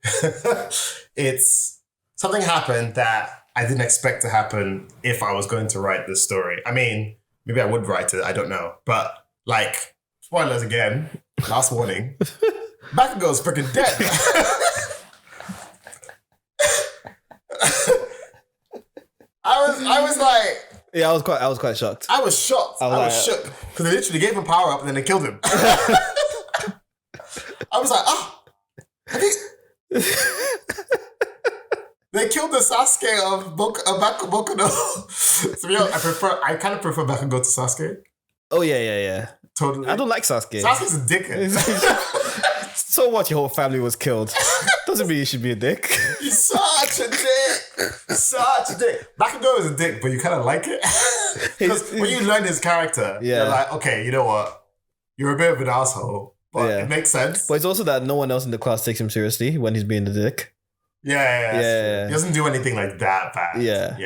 it's something happened that I didn't expect to happen if I was going to write this story. I mean, maybe I would write it. I don't know. But, like, spoilers again. Last warning. Bakugo's freaking dead. I was like... Yeah, I was quite shocked. I was shocked. I was shook. Because they literally gave him power up and then they killed him. I was like, they killed the Sasuke of Boku no. To be honest, I kind of prefer Bakugo to Sasuke. Oh, yeah. Totally. I don't like Sasuke. Sasuke's a dickhead. So what? Your whole family was killed. Doesn't mean you should be a dick. He's such a dick. Such a dick. Bakugo is a dick, but you kind of like it. Because when you learn his character, you're like, okay, you know what? You're a bit of an asshole, but it makes sense. But it's also that no one else in the class takes him seriously when he's being the dick. Yeah. He doesn't do anything like that bad. Yeah.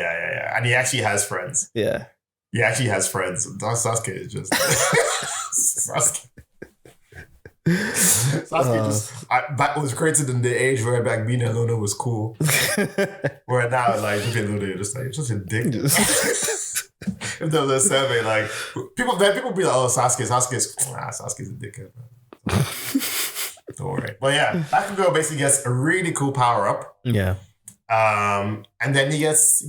And he actually has friends. Yeah. He actually has friends. Sasuke is just... Sasuke was created in the age where back being a loner was cool. Where now, like, being a loner, you're just like, just a dick. If there was a survey, like, people be like, oh, Sasuke's a dickhead. Don't worry. But yeah, Bakugo basically gets a really cool power up. Yeah. And then he gets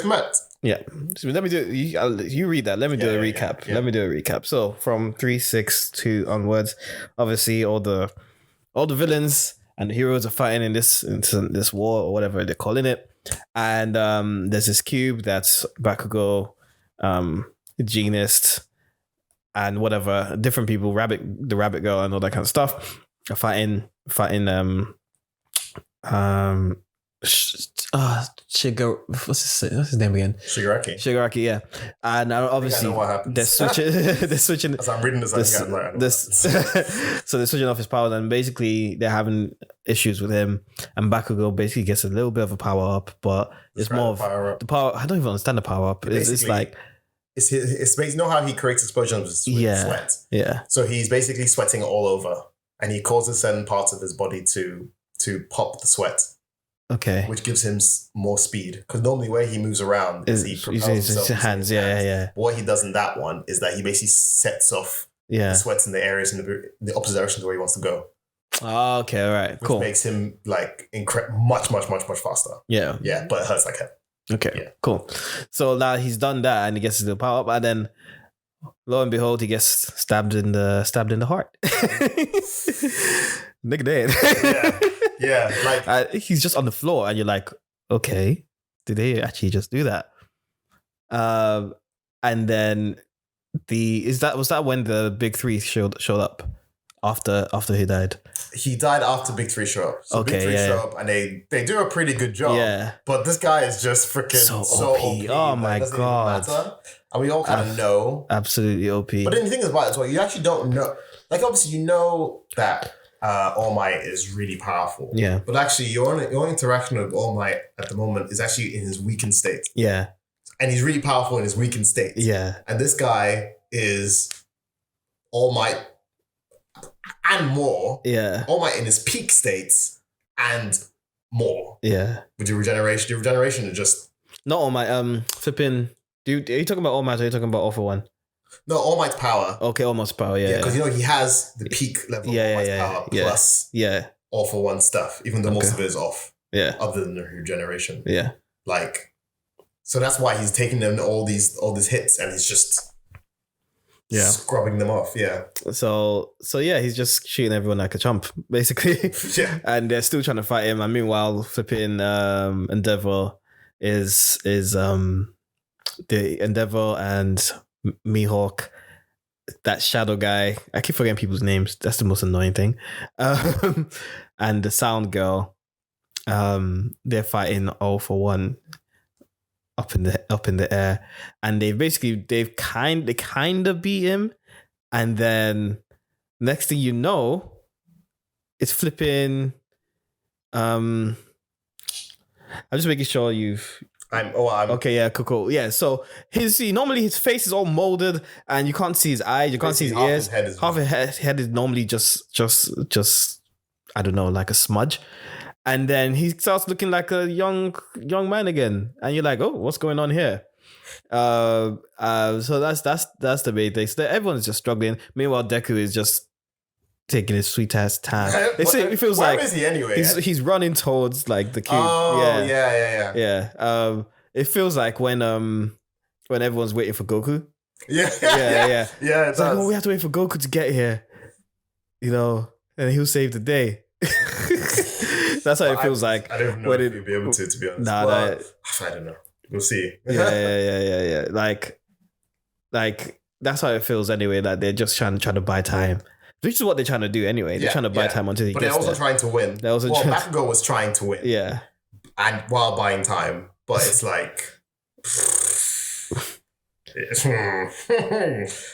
met. Yeah. So let me do you read that. Let me do a recap. Yeah. Let me do a recap. So from 362 onwards, obviously all the villains and the heroes are fighting in this war or whatever they're calling it. And there's this cube that's Bakugo, Genist, and whatever different people, the rabbit girl and all that kind of stuff are fighting Shigar, what's his name again? Shigaraki, yeah. And obviously they're switching. As I'm reading this, so they're switching off his power, and basically they're having issues with him. And Bakugo basically gets a little bit of a power up, but it's more of the power. I don't even understand the power up. It's like it's you know how he creates explosions with sweat. Yeah. So he's basically sweating all over, and he causes certain parts of his body to pop the sweat. Okay. Which gives him more speed. Because normally where he moves around is he propels himself his hands. Yeah. But what he does in that one is that he basically sets off the sweats in the areas in the opposite direction to where he wants to go. Oh, okay. All right. Which cool. makes him like much faster. Yeah. Yeah, but it hurts like hell. Okay. Yeah. Cool. So now he's done that and he gets his little power up, and then lo and behold, he gets stabbed in the heart. Nigga dead. Yeah, like he's just on the floor, and you're like, okay, did they actually just do that? And then was that when the big three showed up after he died? He died after Big Three show up. So Big Three show up, and they do a pretty good job. Yeah, but this guy is just freaking so OP. Oh my god! And we all kind of know, absolutely OP. But then the thing is about it as well, you actually don't know. Like obviously, you know that. All Might is really powerful. Yeah. But actually, your interaction with All Might at the moment is actually in his weakened state. Yeah. And he's really powerful in his weakened state. Yeah. And this guy is All Might and more. Yeah. All Might in his peak states and more. Yeah. With your regeneration is just... Not All Might. Flipping... Are you talking about All Might or are you talking about All for One? No, All Might's power. Okay, All Might's power, yeah. Yeah, because he has the peak level of All Might's power plus All for One stuff, even though most of it is off. Yeah. Other than the regeneration. Yeah. Like, so that's why he's taking them all these hits and he's just scrubbing them off. Yeah. So yeah, he's just shooting everyone like a chump, basically. Yeah. And they're still trying to fight him. And meanwhile, flipping Endeavor is the Endeavor and Mihawk, that shadow guy. I keep forgetting people's names. That's the most annoying thing. And the sound girl. They're fighting All for One up in the air, and they've kind of beat him, and then next thing you know, it's flipping. I'm just making sure you've. I'm Okay, yeah, cool. Yeah, so normally his face is all molded and you can't see his eyes, you can't see his half ears. his head is Half his head is normally just I don't know, like a smudge. And then he starts looking like a young man again. And you're like, oh, what's going on here? So that's the main thing. So everyone's just struggling. Meanwhile, Deku is just taking his sweet ass time. It feels Where like is he anyway? he's running towards like the cube. Oh yeah. It feels like when everyone's waiting for Goku. Yeah. It's like, oh, we have to wait for Goku to get here, and he'll save the day. That's how it feels like. I don't know if you'll be able to be honest. I don't know. We'll see. Yeah. Like that's how it feels anyway. Like they're just trying to buy time. Which is what they're trying to do anyway. They're trying to buy time until he gets there. But they're also trying to win. Bakugo was trying to win. Yeah. And while buying time. But it's like...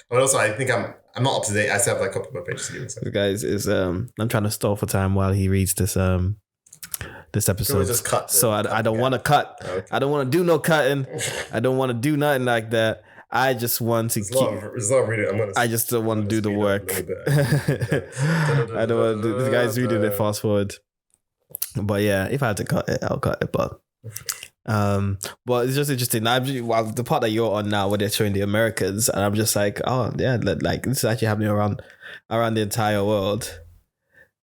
But also, I think I'm not up to date. I still have like a couple more pages to give. So guys, I'm trying to stall for time while he reads this episode. Just cut. So I don't want to cut. Okay. I don't want to do no cutting. I don't want to do nothing like that. I just want to I just don't want to do the work. I don't want to do. This guy's reading it fast forward. But yeah, if I had to cut it, I'll cut it. But it's just interesting. The part that you're on now, where they're showing the Americans, and I'm just like, oh yeah, like this is actually happening around the entire world.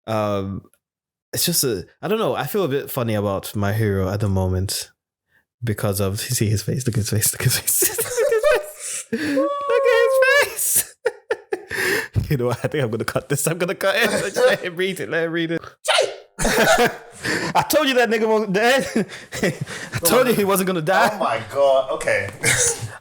It's just I don't know. I feel a bit funny about my hero at the moment because of you see his face. Look at his face. Look at his face. Look at his face. You know what? I think I'm gonna cut this. I'm gonna cut it. Just let him read it. I told you that nigga wasn't dead. I told you he wasn't gonna die. Oh my god. Okay.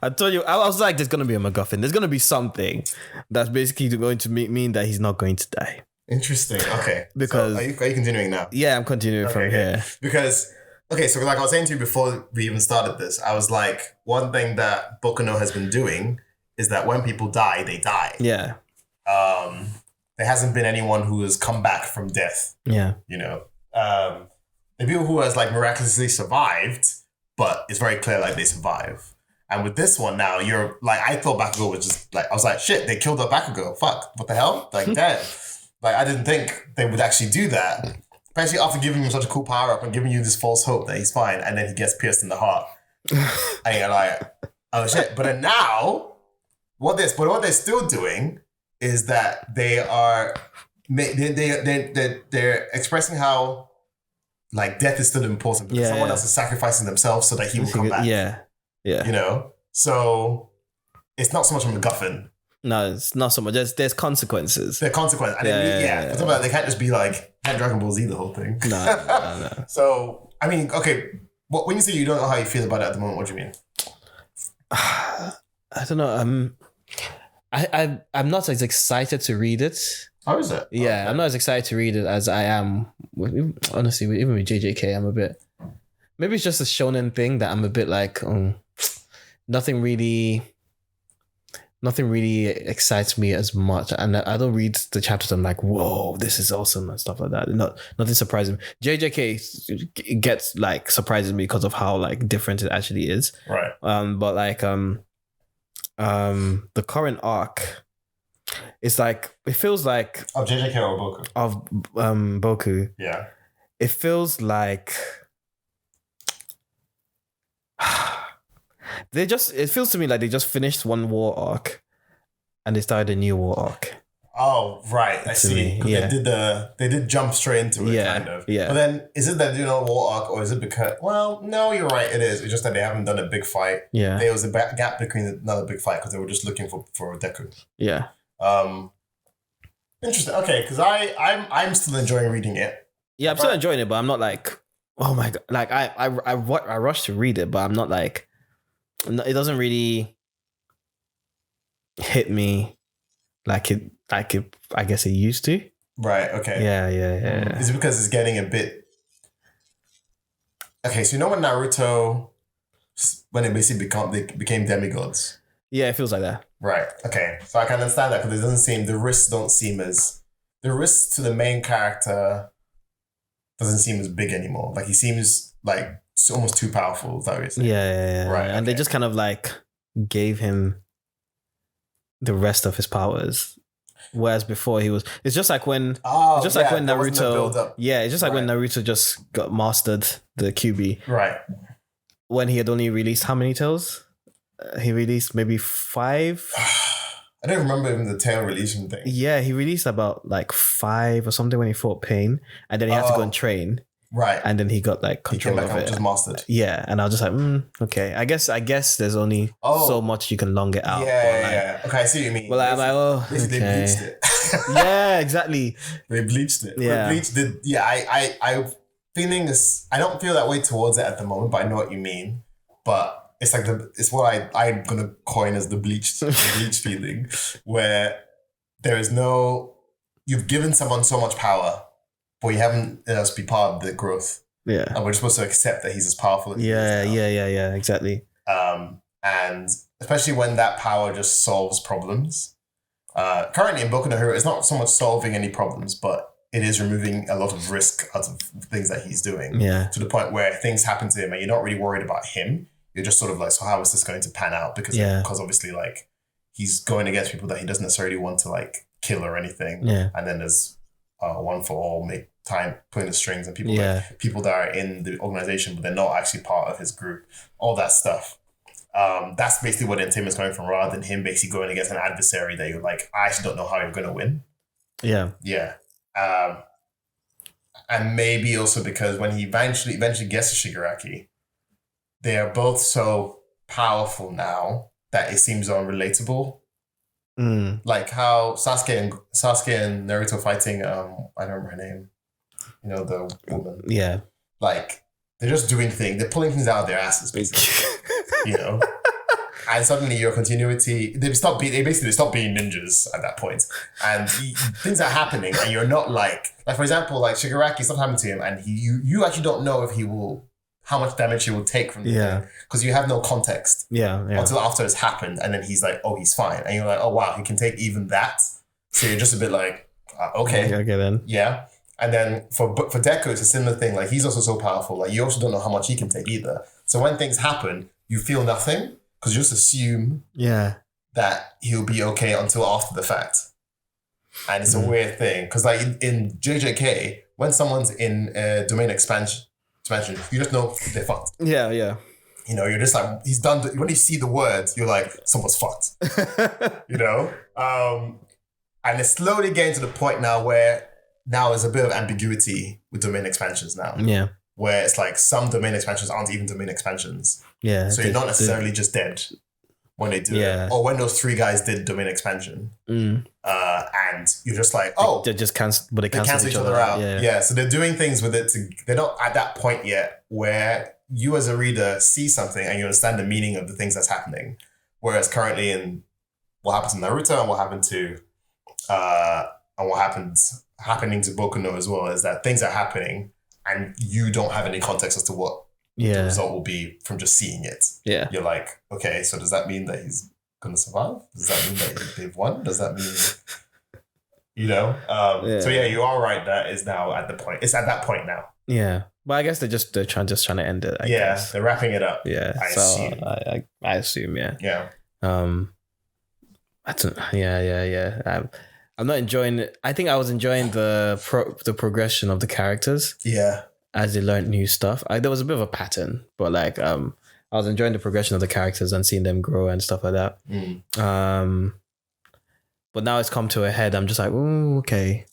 I told you. I was like, there's gonna be a MacGuffin. There's gonna be something that's basically going to mean that he's not going to die. Interesting. Okay. Because so are you continuing now? Yeah, I'm continuing from here. Because so like I was saying to you before we even started this, I was like, one thing that Boku No has been doing is that when people die, they die. Yeah. There hasn't been anyone who has come back from death. Yeah. The people who has like miraculously survived, but it's very clear like they survive. And with this one now, you're like, I thought Bakugo was just like, I was like, shit, they killed up Bakugo. Fuck, what the hell? Like, damn. Like, I didn't think they would actually do that. Especially after giving him such a cool power up and giving you this false hope that he's fine, and then he gets pierced in the heart. And you're like, oh shit. But then now, what they're still doing is that they're expressing how like death is still important because someone else is sacrificing themselves so that he will come back. Yeah. So it's not so much of a MacGuffin. No, it's not so much. There's consequences. There are consequences. And for some of that, they can't just be like Dragon Ball Z the whole thing. No. So I mean, okay. When you say you don't know how you feel about it at the moment, what do you mean? I don't know. I'm not as excited to read it. How is it? Yeah, okay. I'm not as excited to read it as I am. Honestly, even with JJK, I'm a bit. Maybe it's just a shonen thing that I'm a bit like, nothing really excites me as much, and I don't read the chapters. I'm like, whoa, this is awesome and stuff like that. Nothing surprising. JJK gets like surprises me because of how like different it actually is. Right. But like the current arc, it's like it feels like of JJK or Boku of Boku. Yeah. It feels like it feels to me like they just finished one war arc and they started a new war arc. Oh, right. I see. Yeah. They did jump straight into it, kind of. Yeah. But then, is it that they're doing a war arc, or is it because... Well, no, you're right. It is. It's just that they haven't done a big fight. Yeah. There was a gap between another big fight because they were just looking for Deku. Yeah. Interesting. Okay, because I'm still enjoying reading it. Yeah, I'm still enjoying it, but I'm not like, oh my God. Like, I rush to read it, but I'm not like... It doesn't really hit me like it I guess it used to. Right, okay. Yeah. Is it because it's getting a bit... Okay, so you know when Naruto, when it basically became demigods? Yeah, it feels like that. Right, okay. So I can understand that because the risks don't seem as... The risks to the main character doesn't seem as big anymore. Like he seems like almost too powerful. Is that what you're saying? Yeah. Right. And they just kind of like gave him the rest of his powers. Whereas before he was, it's just like when, Oh, it's just like when there wasn't a Naruto, build-up. it's just like when Naruto just got mastered the QB. Right. When he had only released how many tails? He released maybe 5. I don't remember even the tail releasing thing. Yeah, he released about like 5 or something when he fought Pain, and then he had to go and train. Right. And then he got like control he came back of and it. just mastered. Yeah, and I was just like, okay. I guess there's only so much you can long it out. Yeah. Okay, I see what you mean. Well, I'm like, Basically, they bleached it. Yeah, exactly. They bleached it. Yeah. I feeling this. I don't feel that way towards it at the moment, but I know what you mean. But it's like it's what I'm gonna coin as the bleached feeling, where there is no. You've given someone so much power, but you haven't let us be part of the growth. Yeah. And we're supposed to accept that he's as powerful as he is now. Yeah, exactly. And especially when that power just solves problems. Currently in Boku No Hero, it's not so much solving any problems, but it is removing a lot of risk out of things that he's doing. Yeah. To the point where things happen to him and you're not really worried about him. You're just sort of like, so how is this going to pan out? Because obviously like he's going against people that he doesn't necessarily want to like kill or anything. Yeah. And then there's one for all, pulling the strings, and people people that are in the organization but they're not actually part of his group. All that stuff. That's basically what entertainment's going from, rather than him basically going against an adversary that you're like, I actually don't know how you're going to win. Yeah. Yeah. And maybe also because when he eventually gets to Shigaraki, they are both so powerful now that it seems unrelatable. Like how Sasuke and Naruto fighting, I don't remember her name. You know, the woman. Yeah. Like, they're just doing things. They're pulling things out of their asses, basically. You know? And suddenly your continuity, they stop being ninjas at that point. And things are happening and you're not like for example, like Shigaraki, something happened to him and you actually don't know if how much damage he will take from the thing. Because you have no context. Yeah. Until after it's happened and then he's like, oh, he's fine. And you're like, oh wow, he can take even that. So you're just a bit like, okay. Okay then. Yeah. And then for Deku, it's a similar thing. Like he's also so powerful. Like you also don't know how much he can take either. So when things happen, you feel nothing. Because you just assume that he'll be okay until after the fact. And it's a weird thing. Because like in JJK, when someone's in domain expansion, you just know they're fucked. Yeah. You know, you're just like, he's done. When you see the words, you're like, someone's fucked. You know? And it's slowly getting to the point now where now there's a bit of ambiguity with domain expansions now. Yeah. Where it's like some domain expansions aren't even domain expansions. Yeah. So you're not necessarily just dead when they do it. Or when those 3 guys did domain expansion. And you're just like, oh. They just cancel each other out. Yeah. So they're doing things with it. They're not at that point yet where you as a reader see something and you understand the meaning of the things that's happening. Whereas currently in what happened to Naruto and what happened to happening to Boku no as well is that things are happening and you don't have any context as to what the result will be from just seeing it. Yeah. You're like, okay, so does that mean that he's going to survive? Does that mean that they've won? Does that mean, you know? So yeah, you are right. That is now at the point. It's at that point now. Yeah. But I guess they're trying to end it. I guess. They're wrapping it up. Yeah. I assume. I assume, yeah. Yeah. I'm not enjoying it. I think I was enjoying the progression of the characters. Yeah. As they learned new stuff. There was a bit of a pattern, but like I was enjoying the progression of the characters and seeing them grow and stuff like that. But now it's come to a head. I'm just like, oh, okay.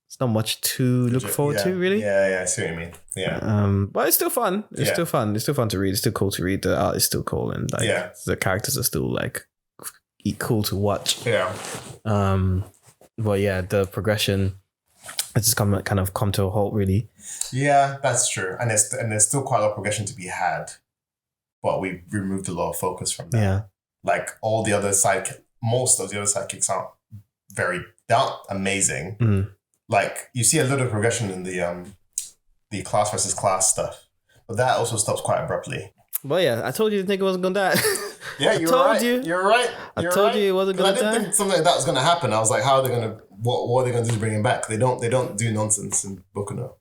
It's not much to look forward to, really. Yeah, I see what you mean. Yeah. But it's still fun. It's still fun. It's still fun to read. It's still cool to read. The art is still cool, and like the characters are still like cool to watch. Yeah. But yeah, the progression has just come to a halt, really. Yeah, that's true. And there's still quite a lot of progression to be had. But we removed a lot of focus from that. Yeah. Like most of the other sidekicks aren't they're not amazing. Mm. Like you see a little progression in the class versus class stuff. But that also stops quite abruptly. Well, yeah, I told you the nigga wasn't gonna die. Yeah, You're right. I told you he wasn't gonna die. I didn't think something like that was gonna happen. I was like, how are they gonna? What are they gonna do to bring him back? They don't do nonsense in Boku no.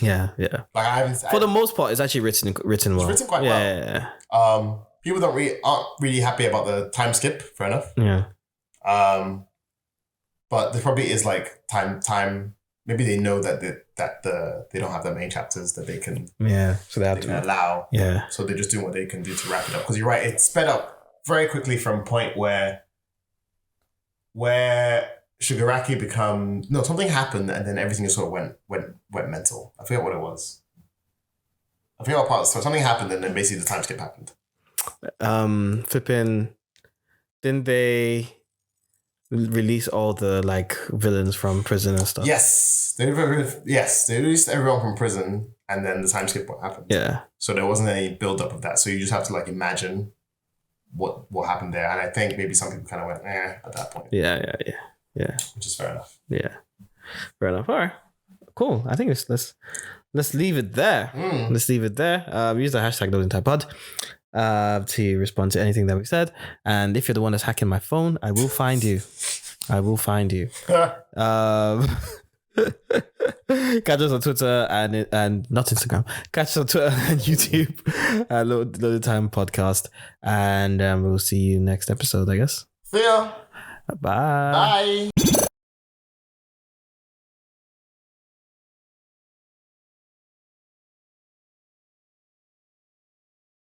Yeah. Like I haven't. For the most part, it's actually written well. It's written quite well. Yeah. People aren't really happy about the time skip. Fair enough. Yeah. But there probably is like time. Maybe they know that they don't have the main chapters that they can. Yeah. So they have to to allow. Yeah. So they're just doing what they can do to wrap it up. Because you're right, it sped up very quickly from a point where Shigaraki something happened and then everything just sort of went mental. I forget what it was. I forget what part. So something happened and then basically the time skip happened. Flipping. Didn't they release all the like villains from prison and stuff? Yes, they released everyone from prison, and then the time skip happened. Yeah. So there wasn't any build up of that. So you just have to like imagine what happened there, and I think maybe some people kind of went at that point. Yeah. Which is fair enough. Yeah, fair enough. All right, cool. I think let's leave it there. Let's leave it there. Use the hashtag #LoadingTimePod to respond to anything that we said. And if you're the one that's hacking my phone, I will find you. Catch us on Twitter and not Instagram. Catch us on Twitter and YouTube. Loaded Time Podcast, and we'll see you next episode, I guess. See ya. Bye. Bye.